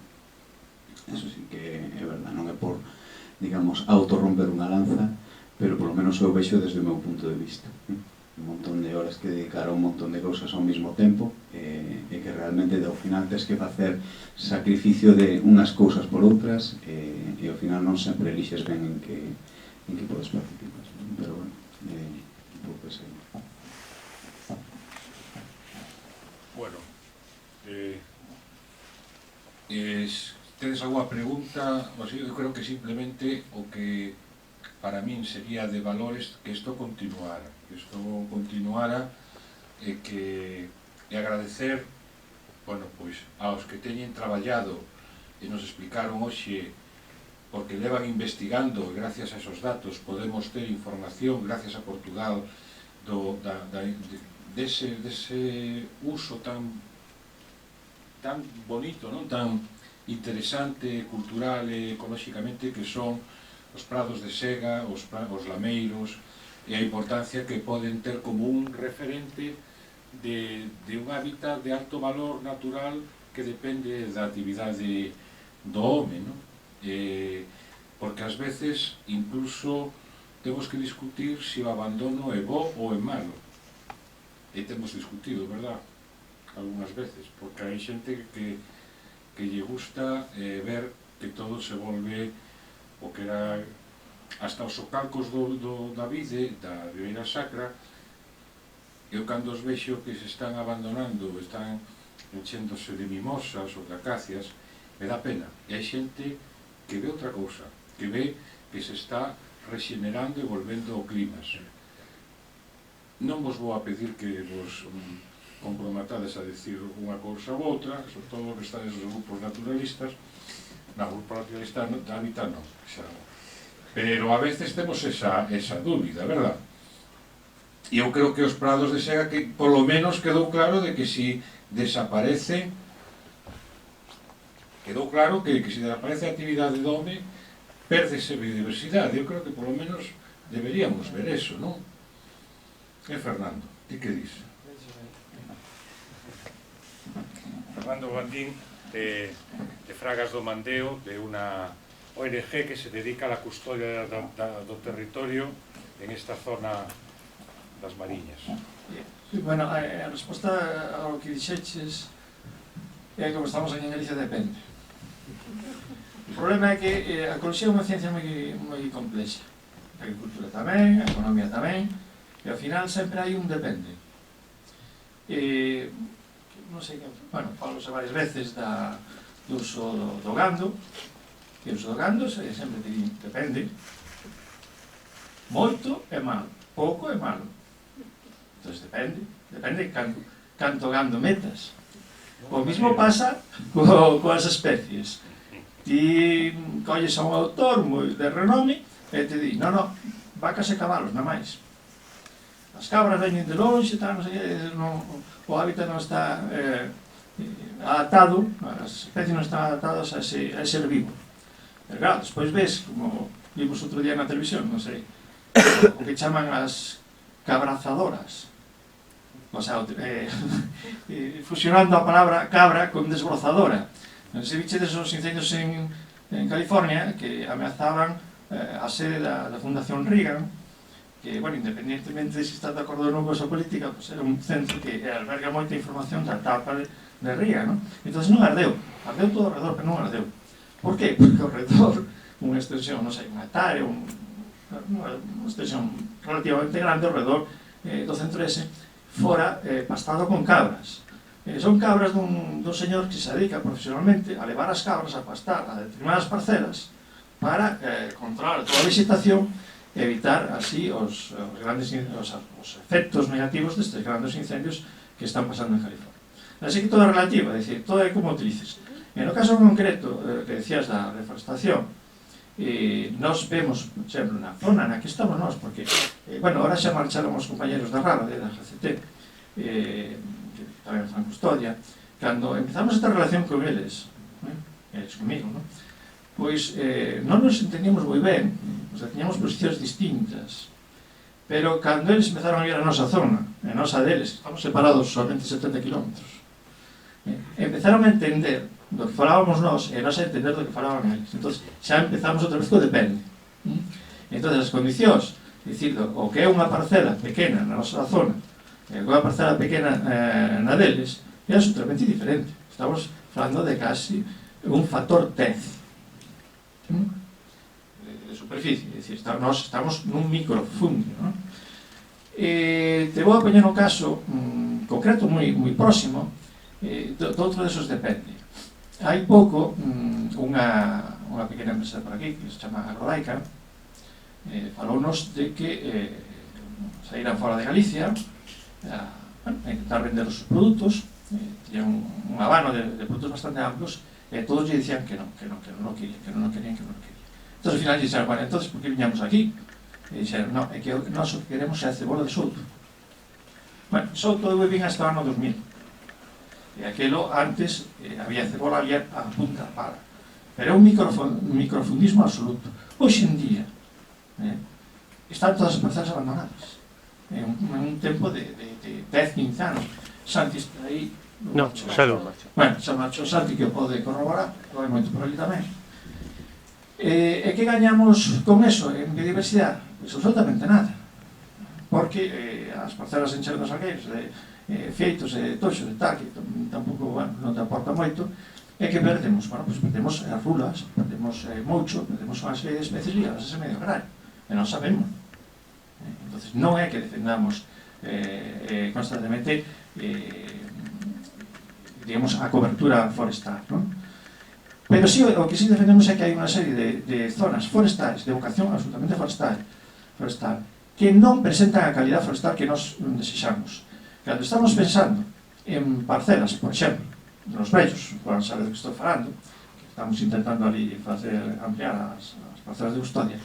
Eso sí que é verdad, non é por, digamos, autorromper unha lanza, pero polo menos eu vexo desde o meu punto de vista. Un montón de horas que dedicar a un montón de cousas ao mesmo tempo, e que realmente ao final tens que facer sacrificio de unhas cousas por outras, e ao final non sempre elixes ben en que podes participar. Pero bueno, un pouco ese. Bueno, tedes alguna pregunta? Eu creo que simplemente o que para min sería de valores que isto continuara, e agradecer, bueno, pois, aos que teñen traballado e nos explicaron hoxe, porque levan investigando, e gracias a esos datos podemos ter información, gracias a Portugal, dese uso tan bonito, non? Tan interesante, cultural e ecolóxicamente, que son os prados de sega, os lameiros, e a importancia que poden ter como un referente de un hábitat de alto valor natural que depende da actividade do home, non? porque ás veces incluso temos que discutir se o abandono é bo ou é malo. E temos discutido, verdad? Algúnas veces, porque hai xente que lle gusta ver que todo se volve o que era hasta os socalcos da vide, da Ribeira Sacra. Eu cando os vexo que se están abandonando, están enchéndose de mimosas ou de acacias, me dá pena. E hai xente que ve outra cousa, que ve que se está rexenerando e volvendo ao climas. Non vos vou a pedir que vos comprometades a decir unha cousa ou outra, sobre todo que estades nos grupos naturalistas. Na grupo naturalista da Habitat non, pero a veces temos esa dúbida, verdad? E eu creo que os prados de sega, que polo menos quedou claro de que si desaparece, quedou claro que se desaparece a actividade do home, pérdese biodiversidade. Eu creo que polo menos deberíamos ver eso, non? Fernando, ti que dis? Fernando Bandín, de Fragas do Mandeo, de unha ONG que se dedica a la custodia do territorio en esta zona das Mariñas. Bueno, a resposta ao que dixeches é que como estamos aquí en Galicia depende. O problema é que a ecoloxía é unha ciencia moi complexa. A agricultura tamén, a economía tamén, e ao final sempre hai un depende. Non sei, bueno, falose varias veces do uso do gando, e o uso do gando sempre te din, depende. Moito é malo, pouco é malo. Entón depende canto gando metas. O mismo pasa coas especies. Ti colles a un autor moi de renome e te di, non, vacas e cabalos, non máis. As cabras veñen de longe, o hábitat non está adaptado, as especies non están adaptadas a ese herbívoro. Pero claro, despois ves, como vimos outro día na televisión, non sei, o que chaman as cabrazadoras. O sea, fusionando a palabra cabra con desbrozadora. Non sei, viche desos incendios en California que ameazaban a sede da Fundación Reagan, que, bueno, independientemente de se está de acordo ou non con esa política, pues era un centro que alberga moita información da etapa de Reagan, non? Entón non ardeu todo ao redor, pero non ardeu. Por qué? Porque ao redor, unha extensión, non sei, unha hectárea, unha extensión relativamente grande ao redor do centro ese, fora pastado con cabras. Son cabras dun señor que se dedica profesionalmente a levar as cabras a pastar a determinadas parcelas para controlar toda a vegetación e evitar así os efectos negativos destes grandes incendios que están pasando en California. Así que todo é relativo, é dicir, todo é como utilices. En o caso concreto que decías da reforestación, nós vemos, por exemplo, na zona na que estamos nós, porque, bueno, ahora xa marcharon os compañeros da RABA, da GCT, que tamén fan custodia, cando empezamos esta relación con eles, eles comigo, non? Pois non nos entendíamos moi ben, o sea, tiñamos posicións distintas, pero cando eles empezaron a ir a nosa zona, a nosa deles, estamos separados solamente 70 kilómetros, empezaron a entender do que falábamos nós e nós a entender do que falaban eles. Entón, xa empezamos outra vez co depende. Entón, as condicións, dicir, o que é unha parcela pequena na nosa zona e o que é unha parcela pequena na deles, é absolutamente diferente. Estamos falando de casi un factor 10 de superficie, é dicir, nós estamos nun microfundio, non? Te vou a poñer un caso concreto moi próximo do outro desos depende. Hai pouco unha pequena empresa por aquí que se chama Agrodaica falounos de que saíran fora de Galicia a intentar vender os produtos, tiñan un abano de produtos bastante amplos e todos lle dicían que non querían. Entón, ao final, dixeron, bueno, entón, por que viñamos aquí? E dixeron, non, é que nós o que queremos é a cebola de souto. Bueno, souto eu vin hasta o ano 2000. E aquelo, antes, había cebola ali a punta da pala. Pero é un microfundismo absoluto. Hoxe en día, están todas as parcelas abandonadas. É un tempo de 10-15 anos. Santi está aí. Non, xa dou marcha. Bueno, xa marchou Santi, que o pode corroborar, vai moito por ali tamén. E que gañamos con eso en biodiversidade? Pois absolutamente nada, porque as parcelas encheron dos alqueiros de feitos e toxos e tal, que tampouco, bueno, non te aporta moito, e que perdemos, bueno, pois perdemos as rulas, perdemos moucho, perdemos unha serie de especies ligadas a ese medio agrario, e non sabemos. Entonces non é que defendamos constantemente digamos, a cobertura forestal, non? Pero sí, o que sí defendemos é que hai unha serie de zonas forestais, de vocación absolutamente forestal, que non presentan a calidad forestal que nos desexamos. Cando estamos pensando en parcelas, por exemplo, nos vellos, poden saber do que estou falando, que estamos intentando ali ampliar as parcelas de custodia,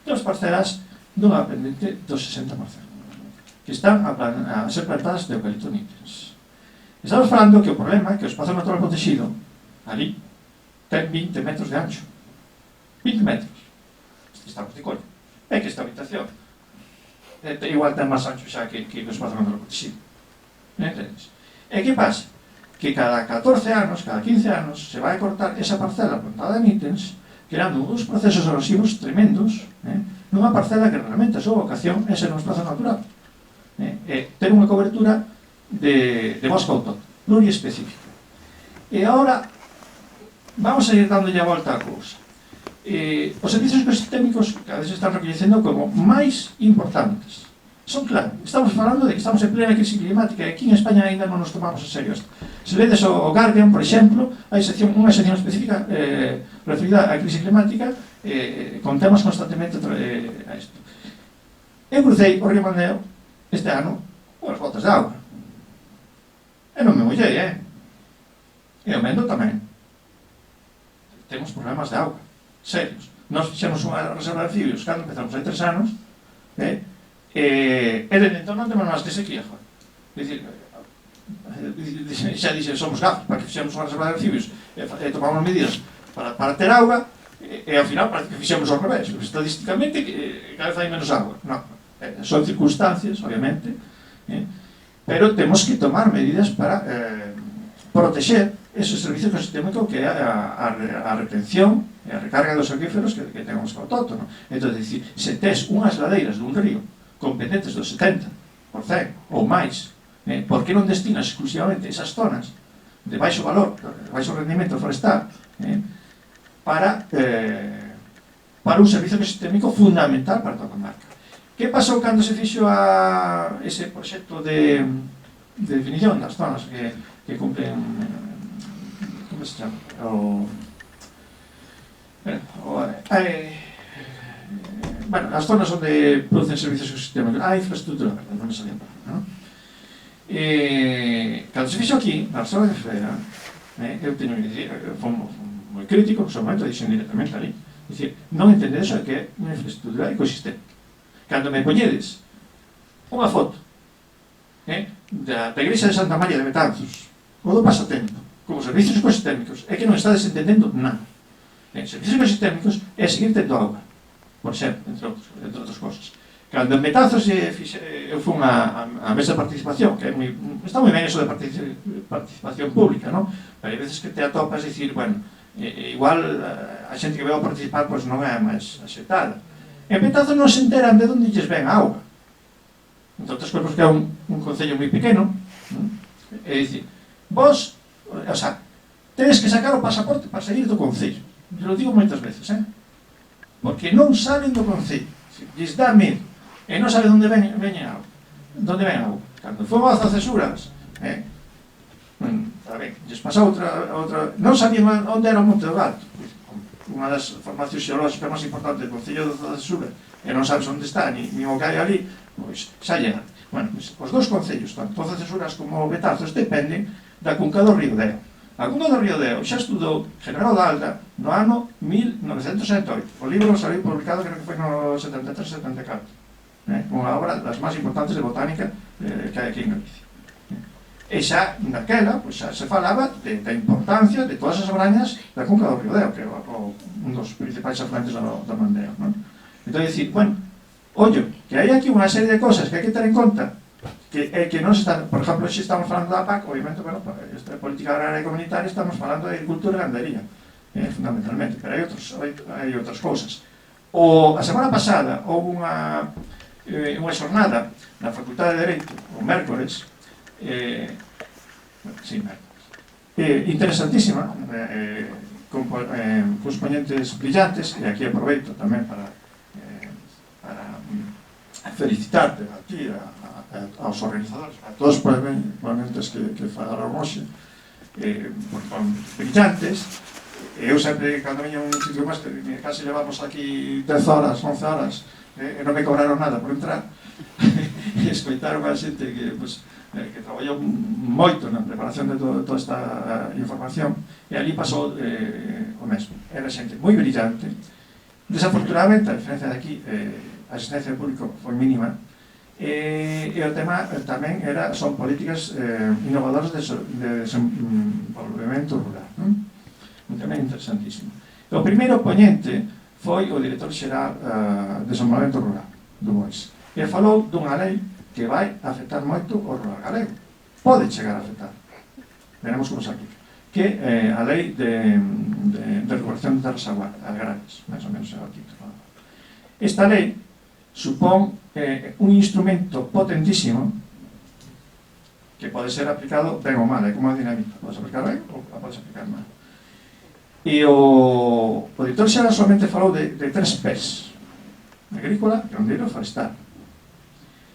dos parcelas dunha pendente do 60%, que están a ser plantadas de eucalipto nitens. Estamos falando que o problema é que o espazo natural protegido, ali, ten 20 metros de ancho. 20 metros. Estamos de coño. É que esta habitación igual ten máis ancho xa que o espazo natural protegido. Entendes? E que pasa? Que cada 14 anos, cada 15 anos, se vai cortar esa parcela plantada de nítens, creando uns procesos erosivos tremendos, nunha parcela que realmente a súa vocación é ser un espazo natural. Ter unha cobertura de bosque autóctono, pluriespecífica. E agora vamos a ir dándolle a volta a cousa. Os servicios ecosistémicos cada vez se están recoñecendo como máis importantes. Son claro, estamos falando de que estamos en plena crisis climática e aquí en España ainda non nos tomamos en serio isto. Se ledes o Guardian, por exemplo, hai unha sección específica referida á crisis climática con temas constantemente a isto. Eu crucei o río Mandeo este ano unhas botas de auga. E non me mollei, E o Mendo tamén. Temos problemas de auga, serios. Nós fixemos unha reserva de anfibios cando empezamos hai 3 anos, e desde entón non temos máis que sequía, joder. Dicir, xa dixe, somos gafos, para que fixemos unha reserva de anfibios e tomamos medidas para ter auga, e ao final parece que fixemos ao revés. Estadísticamente, cada vez hai menos auga. Non, son circunstancias, obviamente, pero temos que tomar medidas para protexer ese servicio ecosistémico que é a retención e a recarga dos acuíferos que temos autóctono. Entón, dicir, se tes unhas ladeiras dun río con pendentes do 70% ou máis, por que non destinas exclusivamente esas zonas de baixo valor, de baixo rendimento forestal, para un servicio ecosistémico fundamental para a tua comarca? Que pasou cando se fixo ese proxecto de definición das zonas que cumplen, como se chama? Bueno, as zonas onde producen servicios ecosistémicos, a infraestructura, non me salía para, non? Cando se fixo aquí, na Reserva de Fera, eu teño que dicir, foi moi crítico, no seu momento, dixen directamente ali, dicir, non entendedes o que é unha infraestructura ecosistémica. Cando me poñedes unha foto da igrexa de Santa María de Betanzos ou do Pasatempo como servicios ecosistémicos, é que non estades entendendo nada. Servicios ecosistémicos é seguir tendo auga, por exemplo, entre outras cosas. Cando en Betanzos eu fui a mesa de participación, que está moi ben eso de participación pública, non? Pero hai veces que te atopas e dicir, bueno, igual a xente que veo a participar pois non é máis axeitada. En Betanzos non se enteran de onde lles ven a auga. Entre outras cousas que é un concello moi pequeno, é dicir, vos, o sea, tedes que sacar o pasaporte para sair do concello. Eu lo digo moitas veces, porque non saben do concello, lles dá medo, e non saben onde ven a auga. Onde ven a auga. Cando fomos a cesuras, lles pasou outra, non sabían onde era o Monte do Gato, unha das formacións xeolóxicas máis importantes do Concello de Cesura, e non sabes onde está, ni o que hai ali, pois xa llega. Bueno, os dous concellos, tanto Cesuras como Betanzos, dependen da cunca do río Deo. A cunca do río Deo xa estudou General Dalda no ano 1978. O libro saliu publicado, creo que foi no 73-74. Unha obra das máis importantes de botánica que hai aquí en Galicia. E xa naquela, pois xa se falaba da importancia de todas as brañas da cunca do río Deo, que é un dos principais afluentes do Mandeo, non? Entón, dicir, bueno, ollo, que hai aquí unha serie de cosas que hai que ter en conta, que non se están, por exemplo, se estamos falando da PAC, obviamente, bueno, esta política agraria comunitaria, estamos falando de agricultura e gandería. fundamentalmente, pero hai outras cousas. A semana pasada houve unha xornada na Facultade de Dereito, o mércores, interesantísima, con ponentes brillantes, e aquí aproveito tamén para felicitar aquí aos organizadores, a todos os ponentes que falaron hoxe, brillantes. Eu sempre, cando veño a un sitio máster, casi levamos aquí 10 horas, 11 horas, e non me cobraron nada por entrar, e escoitaron a xente que traballou moito na preparación de toda esta información, e ali pasou o mesmo. Era xente moi brillante. Desafortunadamente, a diferencia de aquí, a asistencia de público foi mínima, e o tema tamén son políticas innovadoras de desenvolvemento rural. Un tema interesantísimo. O primeiro poñente foi o director xeral de desenvolvemento rural do BOIS, e falou dunha lei que vai afectar moito o rural galego. Pode chegar a afectar, veremos como se aplica, que a lei de regulación de terras agrarias, máis ou menos é o título. Esta lei supón un instrumento potentísimo que pode ser aplicado ben ou mal, é como a dinamita, podes aplicar ben ou podes aplicar mal. E o director xeral solamente falou de 3 P's: agrícola, gandeiro e forestal.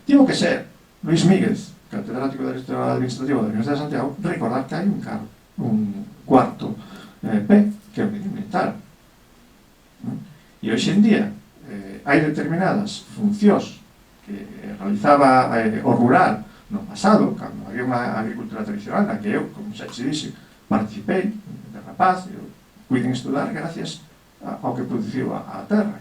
Tivo que ser Luis Míguez, catedrático de Dereito Administrativo da Universidade de Santiago, recordar que hai un cuarto P, que é o medioambiental. E hoxe en día hai determinadas funcións que realizaba o rural no pasado, cando había unha agricultura tradicional na que eu, como xa te dixo, participei de rapaz, eu puiden estudar gracias ao que produciu a terra,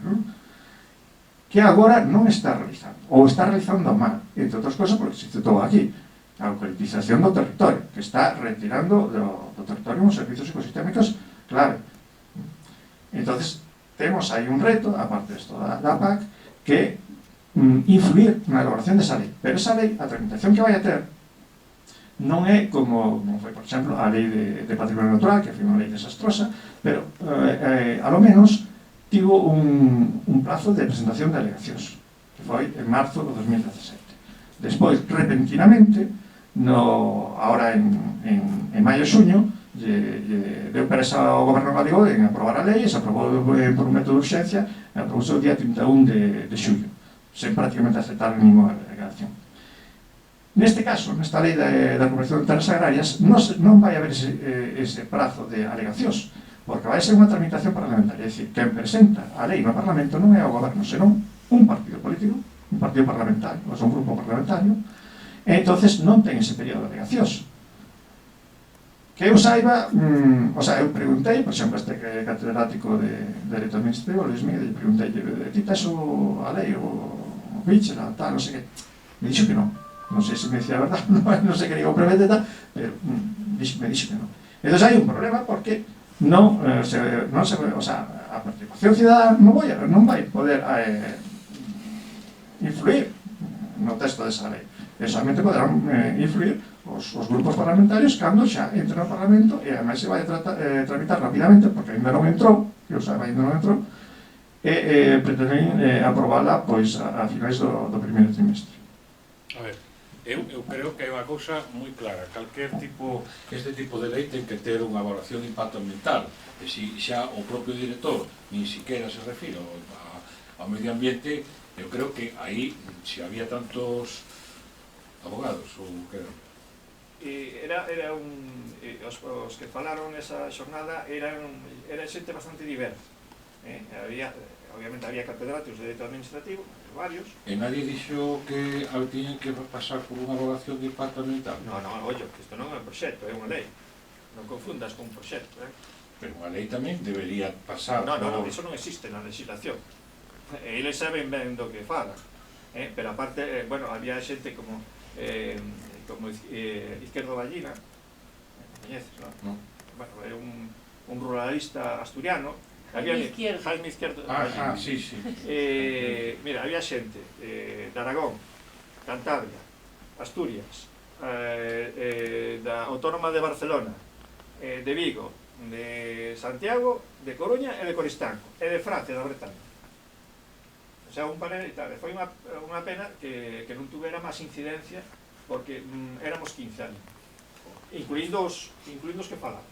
que agora non está realizando, ou está realizando mal, entre outras cosas porque se citou aquí, a eucaliptización do territorio, que está retirando do territorio uns servicios ecosistémicos clave. Entonces, temos aí un reto, aparte disto da PAC, que influir na elaboración desa lei. Pero esa lei, a tramitación que vai a ter, non é como foi, por exemplo, a lei de patrimonio natural, que foi unha lei desastrosa, pero, a lo menos, tivo un plazo de presentación de alegacións, que foi en marzo de 2017. Despois, repentinamente, ahora en maio e xuño, deu presa ao goberno galego en aprobar a lei, e se aprobou por un método de urxencia, e aprobouse o día 31 de xullo, sen prácticamente aceptar ninguna alegación. Neste caso, nesta lei da regulación de terras agrarias, non vai haber ese prazo de alegacións, porque vai ser unha tramitación parlamentaria, é dicir, quen presenta a lei no Parlamento non é o goberno, senón un partido político, un partido parlamentario, ou un grupo parlamentario, e entonces non ten ese período de alegacións. Que eu saiba, eu preguntei, por exemplo, este catedrático de Dereito Administrativo, Luis Miguel, preguntei, ti tes a lei, o Bichel, tal, non sei que, me dixo que non. Non sei se me dicía a verdade, non sei que digo prevete tal, pero me dixo que non. Entón hai un problema porque a participación cidadana non vai poder influir no texto desa lei. E solamente poderán influir os grupos parlamentarios cando xa entren no Parlamento, e ademais se vai tramitar rapidamente, porque ainda non entrou, que o saiba, ainda non entrou, e pretenden aprobala pois a finais do primeiro trimestre. A ver, eu creo que hai unha cousa moi clara: este tipo de lei ten que ter unha evaluación de impacto ambiental, e se xa o propio director nin siquiera se refire ao medio ambiente, eu creo que aí, se había tantos abogados, ou que os que falaron nesa xornada era xente bastante diversa. Obviamente había catedráticos de Dereito Administrativo, varios. E nadie dixo que tiñen que pasar por unha evaluación de impacto ambiental? Non, ollo, que isto non é un proxecto, é unha lei. Non confundas con un proxecto, Pero unha lei tamén debería pasar... Non, iso non existe na legislación. Eles saben ben do que falan. Pero aparte, había xente como Izquierdo Ballina, coñeces, non? É un ruralista asturiano. Jaime Izquierdo. Sí. Mira, había xente de Aragón, Cantabria, Asturias, da Autónoma de Barcelona, de Vigo, de Santiago, de Coruña e de Coristanco, e de Francia, da Bretaña. O sea, un panel e tal. Foi unha pena que non tuvera máis incidencia, porque éramos 15 anos, incluindo os que falaban.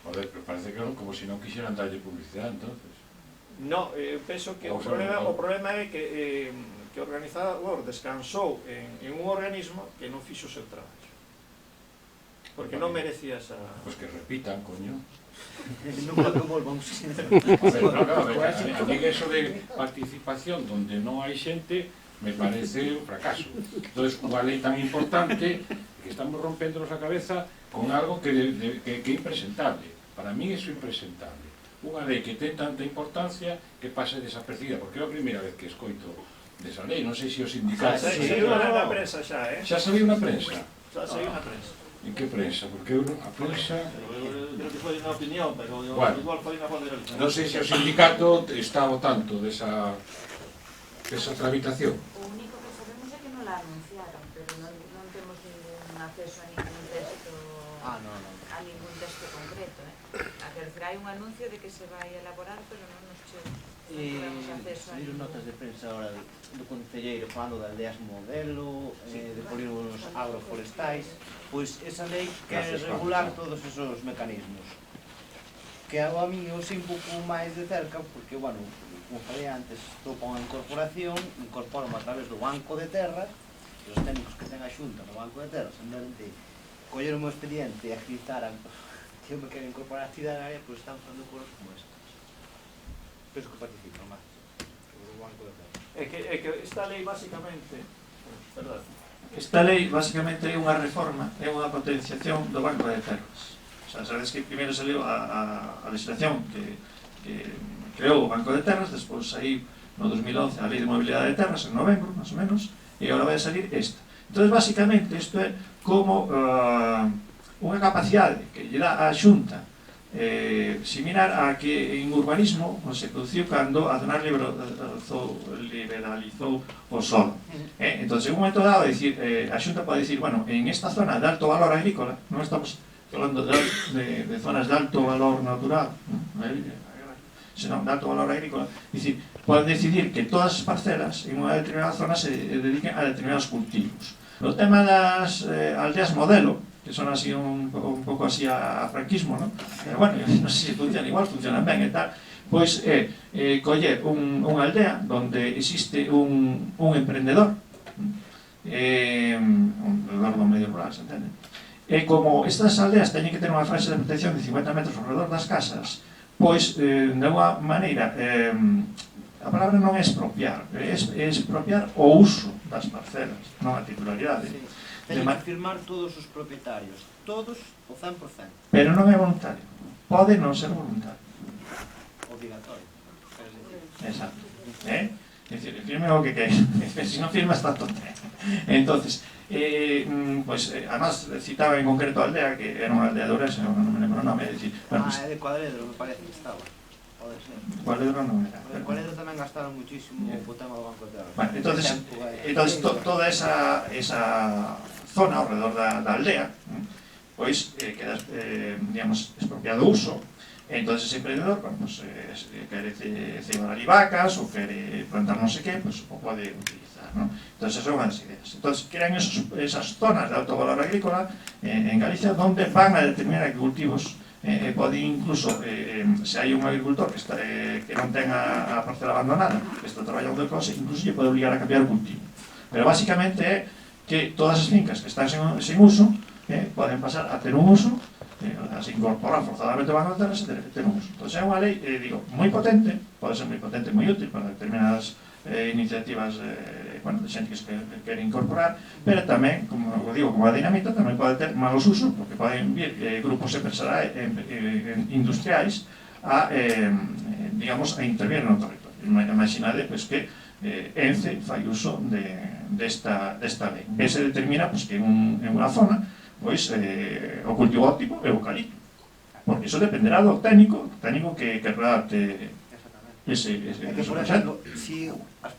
Joder, pero parece que como se non quixeran darlle publicidade, entonces. No, penso que o problema é que o organizador descansou en un organismo que non fixo o seu traballo. Porque non merecía esa... Pues que repitan, coño. Nunca que volvamos. A mí eso de participación donde non hai xente me parece un fracaso. Entonces, unha lei tan importante que estamos rompéndonos a cabeza con algo que é impresentable. Para mí eso é impresentable. Unha lei que ten tanta importancia que pase desapercibida, porque é a primeira vez que escoito desa lei, non sei se os sindicatos... Xa saiu na prensa xa, Xa saiu na prensa? Xa saiu na prensa. En que prensa? Porque a prensa... Creo que foi unha opinión, pero igual foi unha poder... Non sei se o sindicato está ao tanto desa tramitación. O único que sabemos é que non la anunciaron, pero non temos ningún acceso a ningún texto a ningún texto concreto. A que hai un anuncio de que se vai elaborar, pero non nos tivemos acceso a ningún. Notas de prensa ahora do concelleiro falando de aldeas modelo, de polígonos agroforestais, pois esa lei quere regular todos esos mecanismos. Que a mí eu sei un pouco máis de cerca, porque, bueno, como falei antes, estou con a incorporación, incorporo a través do Banco de Terras, e os técnicos que ten a Xunta no Banco de Terras, simplemente colleron o meu expediente e acreditaran que eu me quero incorporar a actividade área, pois están falando cosas como estas. Penso que participan máis sobre o Banco de Terras. É que esta lei basicamente... Esta lei basicamente é unha reforma, é unha potenciación do Banco de Terras. O sea, sabes que primeiro saliu a legislación que creou o Banco de Terras, despois aí no 2011 a Lei de Mobilidade de Terras, en novembro, máis ou menos, e agora vai a salir esta. Entón, basicamente, isto é como unha capacidade que lle dá a Xunta similar a que en urbanismo se produciu cando a Aznar liberalizou o solo. Entón, en un momento dado, a Xunta pode dicir, bueno, en esta zona de alto valor agrícola, non estamos falando de zonas de alto valor natural, senón de alto valor agrícola, poden decidir que todas as parcelas en unha determinada zona se dediquen a determinados cultivos. O tema das aldeas modelo, que son así un pouco así a franquismo, non? Pero, bueno, non sei se funcionan igual, funcionan ben e tal, pois é coller unha aldea onde existe un emprendedor, un emprendedor do medio rural, se entende? E como estas aldeas teñen que ter unha franja de protección de 50 metros alrededor das casas, pois, de unha maneira, a palabra non é expropiar, é expropiar o uso das parcelas, non a titularidade. Teñen que firmar todos os propietarios, todos o 100%. Pero non é voluntario, pode non ser voluntario. Obligatorio. Exacto. É dicir, firme o que queira, se non firma está todo. Entonces, pois, además citaba en concreto a aldea, que era unha aldea de Ourense, non me lembro o nome, é dicir... É de Cuadredro, me parece que estaba. Pode ser. Cuadredro non era. En Cuadredro tamén gastaron muchísimo o tema do Banco de Terras. Bueno, entonces toda esa zona ao redor da aldea, pois queda, digamos, expropiado uso. Entón, ese emprendedor, pues, quere cebar ali vacas ou quere plantar non sei que, pues, o pode utilizar, ¿no? Entón, esas son as ideas. Entón, crean esas zonas de alto valor agrícola en Galicia onde van a determinar que cultivos pode incluso, se hai un agricultor que non ten a parcela abandonada, que está traballando de cose, incluso lle pode obligar a cambiar o cultivo. Pero basicamente é que todas as fincas que están sen uso poden pasar a ter un uso, se incorporar forzadamente o Banco de Terras e ter un uso. Entón, é unha lei, digo, moi potente, pode ser moi potente, moi útil para determinadas iniciativas de xente que se quere incorporar, pero tamén, como digo, como a dinamita, tamén pode ter malos usos, porque poden vir grupos empresariais industriais a, digamos, a intervir no territorio. Imaginade, pois, que ENCE fai uso desta lei. E se determina, pois, que en unha zona, pois, o cultivo óptimo é o eucalipto, porque iso dependerá do técnico que redacte ese por exemplo, si as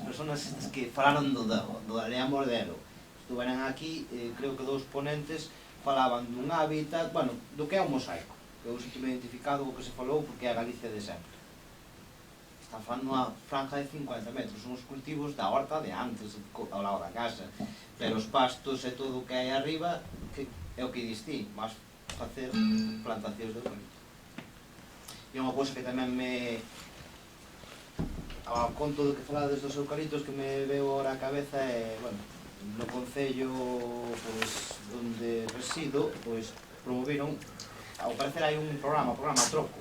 persoas que falaron do aldea modelo estuveran aquí, creo que dous ponentes falaban dun hábitat, bueno, do que é un mosaico, que eu sinto-me identificado co que se falou porque é a Galicia de sempre. Está falando unha franja de 50 metros, son os cultivos da horta de antes, ao lado da casa, pero os pastos e todo o que hai arriba, que é o que distí, vas facer plantacións de eucalipto. E unha cousa que tamén me... ao conto do que falades dos eucaliptos que me veo ahora a cabeza é, bueno, no concello pois, onde resido, pois promoveron, ao parecer hai un programa Troco,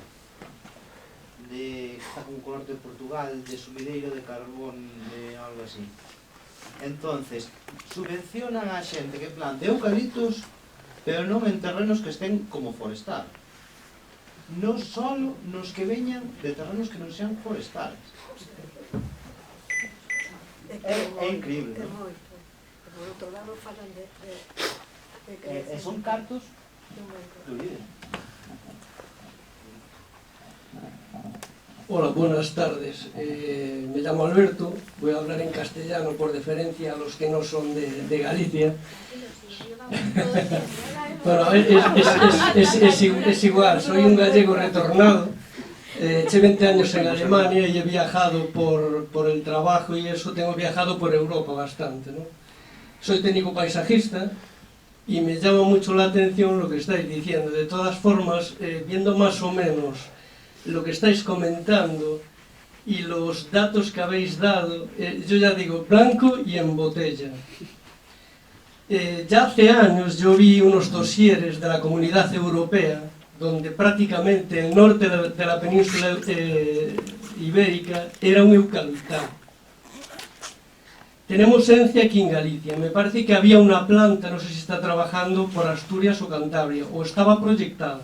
de, que está con o norte de Portugal, de sumideiro de carbón, de algo así. Entonces, subvencionan a xente que plante eucaliptos, pero non en terrenos que estén como forestal. Non solo nos que veñan de terrenos que non sean forestales. É increíble, non? Por outro lado, falan de son cartos do líder. Hola, buenas tardes. Me llamo Alberto, voy a hablar en castellano por deferencia a los que no son de Galicia. Bueno, es igual, soy un gallego retornado. Eché 20 años en Alemania y he viajado por el trabajo y eso, tengo viajado por Europa bastante, ¿no? Soy técnico paisajista y me llama mucho la atención lo que estáis diciendo. De todas formas, viendo más o menos lo que estáis comentando y los datos que habéis dado, yo ya digo, blanco y en botella. Ya hace años yo vi unos dosieres de la Comunidad Europea donde prácticamente el norte de la península ibérica era un eucaliptal. Tenemos ENCE aquí en Galicia, me parece que había una planta, no sé si está trabajando por Asturias o Cantabria, o estaba proyectada.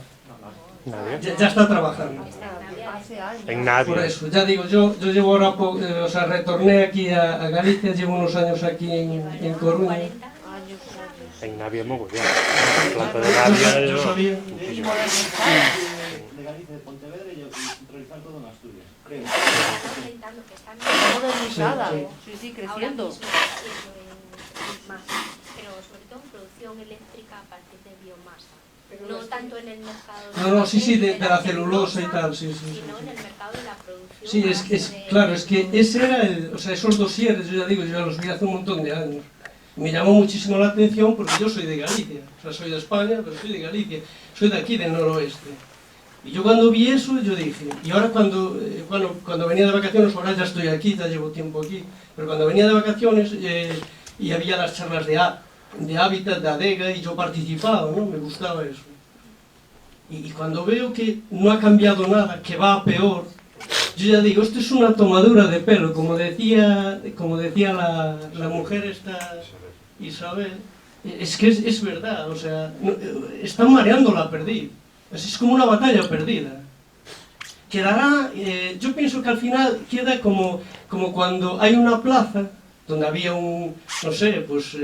Ya está trabajando. En Navia. Por eso, ya digo, yo llevo ahora, o sea, retorné aquí a Galicia, llevo unos años aquí en Coruña. En Navia mogollón. La planta de Navia yo sabía. De Galicia, de Pontevedra y centralizar todo en Asturias, creo. Está modernizada, sí, creciendo. Pero sobre todo en producción eléctrica a partir de biomasa. No tanto en el mercado de la celulosa y tal, sí. Sino en el mercado de la producción. Sí, claro, es que ese era o sea, esos dosieres, yo ya digo, yo ya los vi hace un montón de años. Me llamó muchísimo la atención porque yo soy de Galicia, o sea, soy de España, pero soy de Galicia, soy de aquí, del noroeste. Y yo cuando vi eso, yo dije, y ahora cuando venía de vacaciones, ahora ya estoy aquí, ya llevo tiempo aquí, pero cuando venía de vacaciones y había las charlas de hábitat, de adega, y yo participaba, ¿no? Me gustaba eso. Y cuando veo que no ha cambiado nada, que va a peor, yo ya digo, esto es una tomadura de pelo, como decía la mujer esta Isabel, es que es verdad, o sea, están mareando la perdiz, es como una batalla perdida. Quedará, yo pienso que al final queda como cuando hay una plaza donde había no sé, pues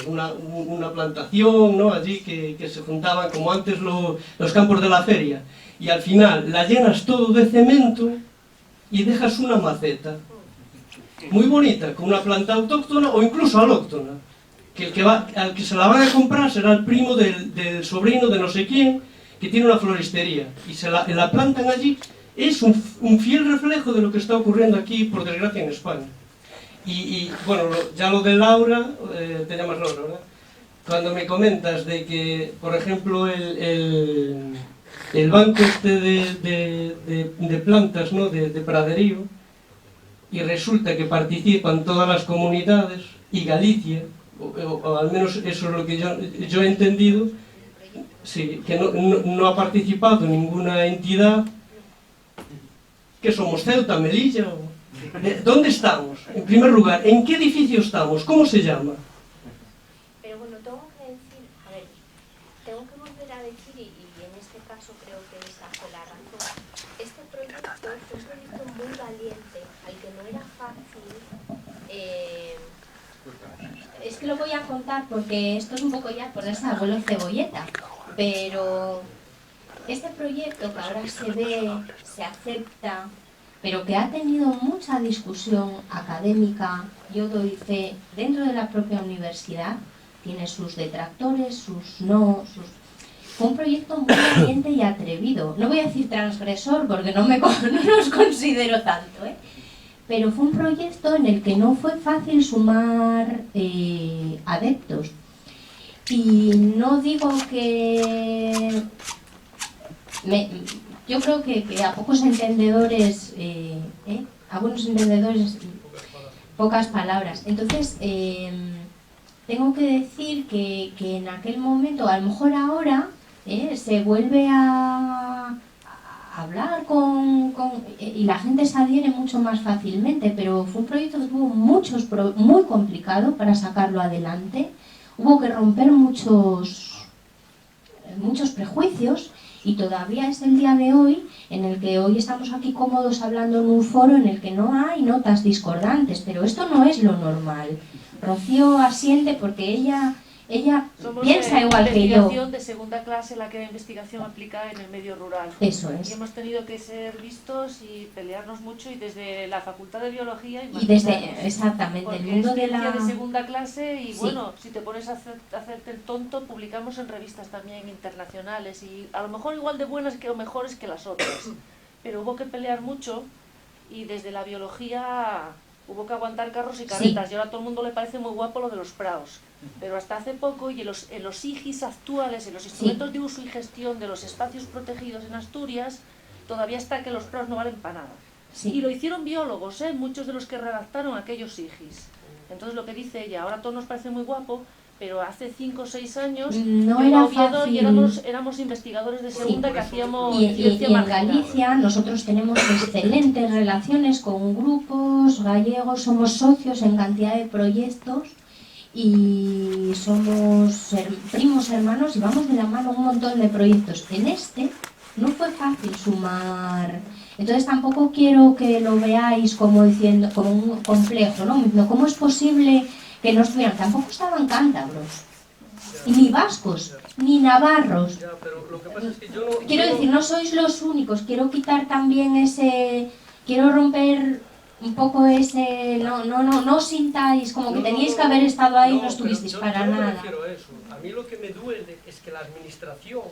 una plantación, ¿no? Allí que se juntaban como antes los campos de la feria, y al final la llenas todo de cemento y dejas una maceta muy bonita, con una planta autóctona o incluso alóctona, que al que se la van a comprar será el primo del sobrino de no sé quién, que tiene una floristería, y la plantan allí. Es un fiel reflejo de lo que está ocurriendo aquí, por desgracia, en España. Y bueno, ya lo de Laura, te llamas Laura, ¿verdad? Cuando me comentas de que, por ejemplo, el banco este de plantas, ¿no? de praderío, y resulta que participan todas las comunidades, y Galicia, o al menos eso es lo que yo he entendido, sí, que no ha participado ninguna entidad. ¿Qué somos, Ceuta, Melilla? ¿Dónde estamos? En primer lugar, ¿en qué edificio estamos? ¿Cómo se llama? Pero bueno, tengo que decir, a ver, tengo que volver a decir, y en este caso creo que esa fue la razón. Este proyecto fue un proyecto muy valiente, al que no era fácil. Es que lo voy a contar porque esto es un poco ya ponerse a vuelo cebolleta, pero este proyecto que ahora se ve, se acepta, pero que ha tenido mucha discusión académica, yo doy fe, dentro de la propia universidad, tiene sus detractores, sus no, Fue un proyecto muy valiente y atrevido. No voy a decir transgresor porque no los considero tanto, pero fue un proyecto en el que no fue fácil sumar adeptos. Y no digo que... yo creo que a pocos entendedores, algunos entendedores, pocas palabras. Entonces, tengo que decir que en aquel momento, a lo mejor ahora, se vuelve a hablar y la gente se adhiere mucho más fácilmente, pero fue un proyecto que tuvo muy complicado para sacarlo adelante. Hubo que romper muchos prejuicios y todavía es el día de hoy en el que hoy estamos aquí cómodos hablando en un foro en el que no hay notas discordantes, pero esto no es lo normal. Rocío asiente porque ella piensa igual que yo. Somos de segunda clase la que era investigación aplicada en el medio rural. Eso es. Y hemos tenido que ser vistos y pelearnos mucho, y desde la Facultad de Biología y desde exactamente el mundo de la de segunda clase. Y sí. Bueno, si te pones a hacerte el tonto, publicamos en revistas también internacionales, y a lo mejor igual de buenas o mejores que las otras, pero hubo que pelear mucho, y desde la biología hubo que aguantar carros y carretas. Sí. Y ahora a todo el mundo le parece muy guapo lo de los praos, pero hasta hace poco, y en los IGIs actuales, en los instrumentos sí. de uso y gestión de los espacios protegidos en Asturias, todavía está que los praos no valen para nada. Sí. Y lo hicieron biólogos, muchos de los que redactaron aquellos IGIs. Entonces lo que dice ella, ahora todo nos parece muy guapo, pero hace 5 o 6 años no era Oviedo fácil. Y éramos investigadores de segunda, sí. que hacíamos y en Galicia nosotros tenemos excelentes relaciones con grupos gallegos, somos socios en cantidad de proyectos y somos primos hermanos y vamos de la mano un montón de proyectos. En este no fue fácil sumar, entonces tampoco quiero que lo veáis como diciendo como un complejo, ¿no? ¿Cómo es posible que no estuvieran? Tampoco estaban cántabros, y ni vascos, ni navarros. Ya, pero lo que pasa es que yo no, quiero decir, no sois los únicos, quiero quitar también quiero romper un poco no sintáis como que teníais que haber estado ahí y no estuvisteis para nada. Yo me refiero a eso. A mí lo que me duele es que la administración,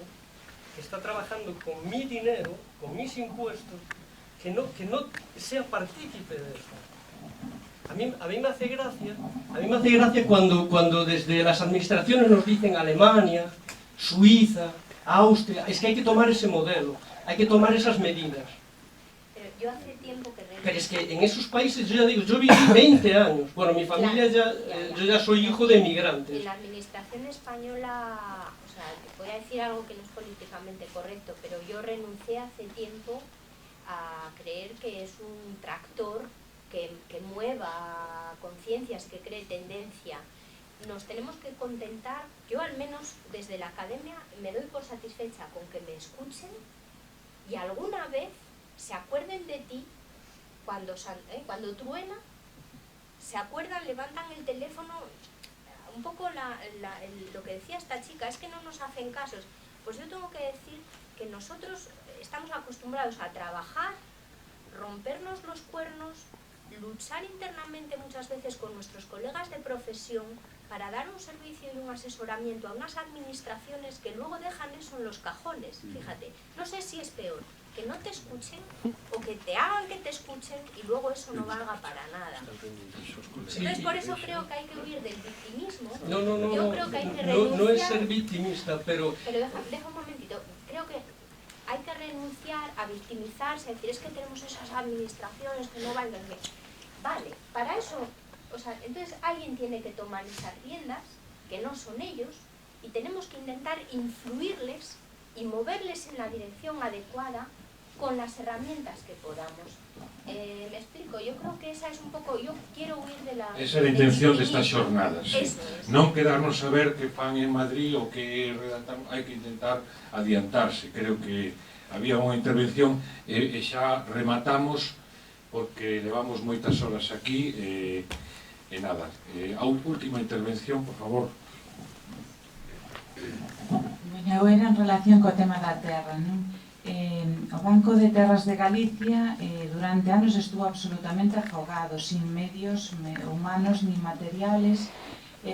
que está trabajando con mi dinero, con mis impuestos, que no sea partícipe de eso. A mí me hace gracia cuando desde las administraciones nos dicen Alemania, Suiza, Austria, es que hay que tomar ese modelo, hay que tomar esas medidas. Pero yo hace tiempo que Pero es que en esos países, yo ya digo, yo viví 20 años, bueno, mi familia yo ya soy hijo de emigrantes. En la administración española, o sea, voy a decir algo que no es políticamente correcto, pero yo renuncié hace tiempo a creer que es un tractor que mueva conciencias, que cree tendencia. Nos tenemos que contentar, yo al menos desde la academia me doy por satisfecha con que me escuchen y alguna vez se acuerden de ti cuando truena, se acuerdan, levantan el teléfono, un poco lo que decía esta chica, es que no nos hacen casos. Pues yo tengo que decir que nosotros estamos acostumbrados a trabajar, rompernos los cuernos, luchar internamente muchas veces con nuestros colegas de profesión para dar un servicio y un asesoramiento a unas administraciones que luego dejan eso en los cajones. Fíjate, no sé si es peor que no te escuchen o que te hagan que te escuchen y luego eso no valga para nada. Entonces por eso creo que hay que huir del victimismo. Yo creo que hay que renunciar. No es ser victimista, pero... Pero deja un momentito, creo que hay que renunciar a victimizarse, a decir es que tenemos esas administraciones que no valen bien. Vale, para eso, o sea, entonces alguien tiene que tomar esas riendas, que no son ellos, y tenemos que intentar influirles y moverles en la dirección adecuada con las herramientas que podamos. Me explico, yo creo que esa es un poco, yo quiero huir de la... Esa é a intención destas xornadas, sí. Non quedarnos a ver que fan en Madrid ou que redactan, hai que intentar adiantarse. Creo que había unha intervención e xa rematamos porque levamos moitas horas aquí e nada. A última intervención, por favor. Eu era en relación co tema da terra, non? O Banco de Terras de Galicia durante anos estuvo absolutamente afogado, sin medios humanos ni materiales,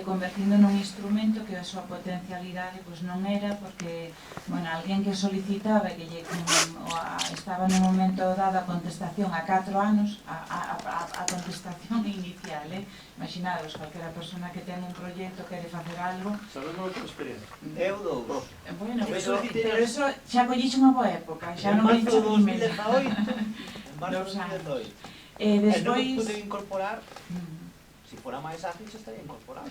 convertindo nun instrumento que a súa potencialidade non era, porque alguén que solicitaba que estaba no momento dado a contestación a 4 anos, a contestación inicial, imaginados, calquera persona que ten un proxecto quere facer algo. Sabemos a experiencia. Eu dou. Bueno, pero eso xa collixe unha boa época, xa non collixe en marzo de 2018. E non despois... pude incorporar, se fora máis ágil, xa estaría incorporado.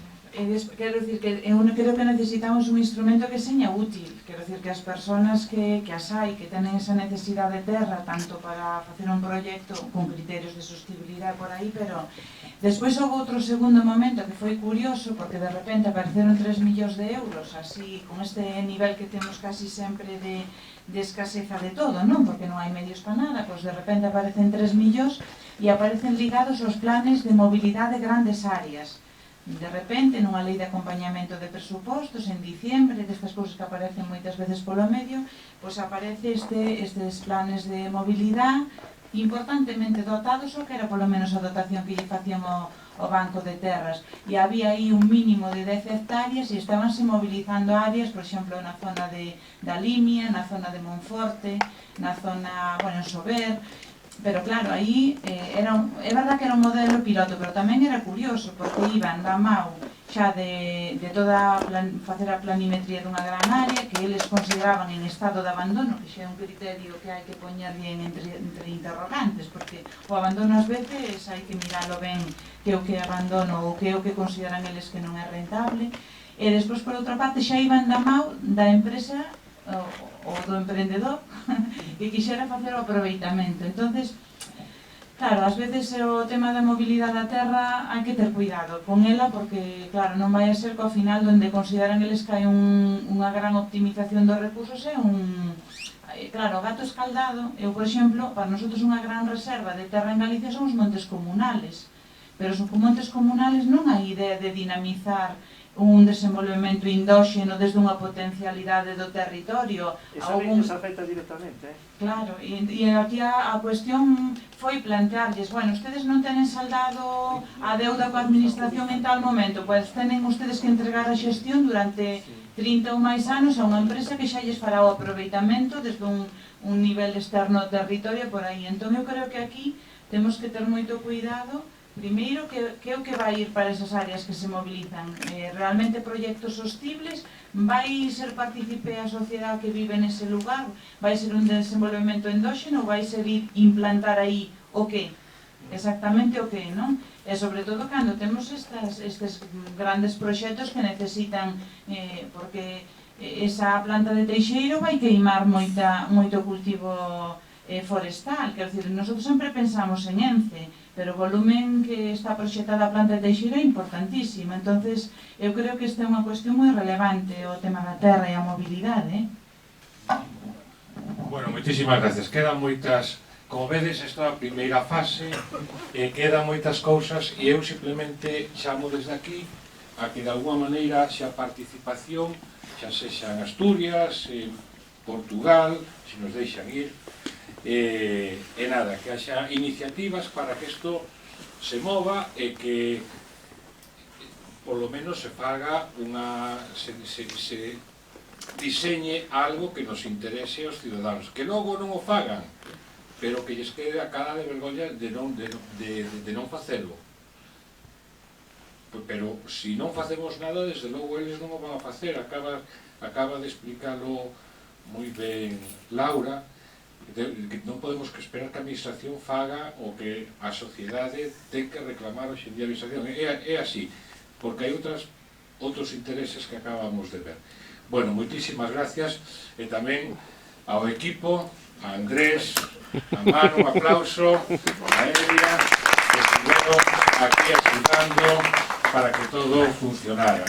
Quero dicir que eu creo que necesitamos un instrumento que seña útil, quero dicir que as persoas que as hai, que tenen esa necesidade de terra, tanto para facer un proxecto con criterios de sostenibilidade por aí, pero despois houve outro segundo momento que foi curioso, porque de repente apareceron 3 millóns de euros, así, con este nivel que temos casi sempre de escaseza de todo, non? Porque non hai medios para nada, pois de repente aparecen 3 millóns e aparecen ligados aos planes de mobilidade de grandes áreas. De repente, nunha lei de acompañamento de presupostos, en diciembre, destas cousas que aparecen moitas veces polo medio, pois aparece estes planes de mobilidade importantemente dotados, ou que era polo menos a dotación que lle facían o Banco de Terras, e había aí un mínimo de 10 hectáreas e estabanse mobilizando áreas, por exemplo, na zona da Limia, na zona de Monforte, na zona, en Sober. Pero claro, aí é verdad que era un modelo piloto, pero tamén era curioso, porque iban da mão xa de toda facer a planimetría dunha gran área que eles consideraban en estado de abandono, que xa é un criterio que hai que poñer bien entre interrogantes, porque o abandono ás veces hai que miralo ben que é o que é abandono ou que é o que consideran eles que non é rentable, e despois por outra parte xa iban da mão da empresa ou do emprendedor que quixera facer o aproveitamento. Entonces, claro, ás veces o tema da mobilidade da terra hai que ter cuidado con ela, porque, claro, non vai a ser que ao final onde consideran eles que hai unha gran optimización dos recursos é claro, o gato escaldado. Eu, por exemplo, para nosotros unha gran reserva de terra en Galicia son os montes comunales, pero os montes comunales non hai idea de dinamizar un desenvolvemento endóxeno desde unha potencialidade do territorio. Esa afecta directamente, Claro, e aquí a cuestión foi plantearlles, ustedes non tenen saldado a deuda coa administración en tal momento, pois tenen ustedes que entregar a xestión durante 30 ou máis anos a unha empresa que xa lles fará o aproveitamento desde un nivel externo do territorio por aí. Entón eu creo que aquí temos que ter moito cuidado. Primeiro, que é o que vai ir para esas áreas que se mobilizan? Realmente proxectos sostibles? Vai ser partícipe a sociedade que vive nese lugar? Vai ser un desenvolvemento endóxeno ou vai ser ir implantar aí o que? Exactamente o que, non? E sobre todo cando temos estes grandes proxectos que necesitan, porque esa planta de Teixeiro vai queimar moito cultivo forestal, quero dicir, nosotros sempre pensamos en Ence, pero o volumen que está proxectada a planta de Teixeiro é importantísimo. Entonces, eu creo que esta é unha cuestión moi relevante, o tema da terra e a mobilidade. Bueno, moitísimas gracias. Quedan moitas, como vedes, esta é a primeira fase, quedan moitas cousas, e eu simplemente chamo desde aquí a que de alguma maneira xa participación, xa sexa en Asturias, en Portugal, se nos deixan ir, e nada, que haxa iniciativas para que isto se mova e que polo menos se faga se diseñe algo que nos interese aos ciudadanos, que logo non o fagan, pero que lles quede a cara de vergolla de non facelo. Pero se non facemos nada, desde logo eles non o van a facer. Acaba de explicarlo moi ben Laura, que non podemos que esperar que a administración faga o que a sociedade ten que reclamar hoxe en día a administración. É así, porque hai outros intereses que acabamos de ver. Bueno, moitísimas gracias, e tamén ao equipo, a Andrés, a Manu, un aplauso, a Elia, que estiveron aquí axudando para que todo funcionara.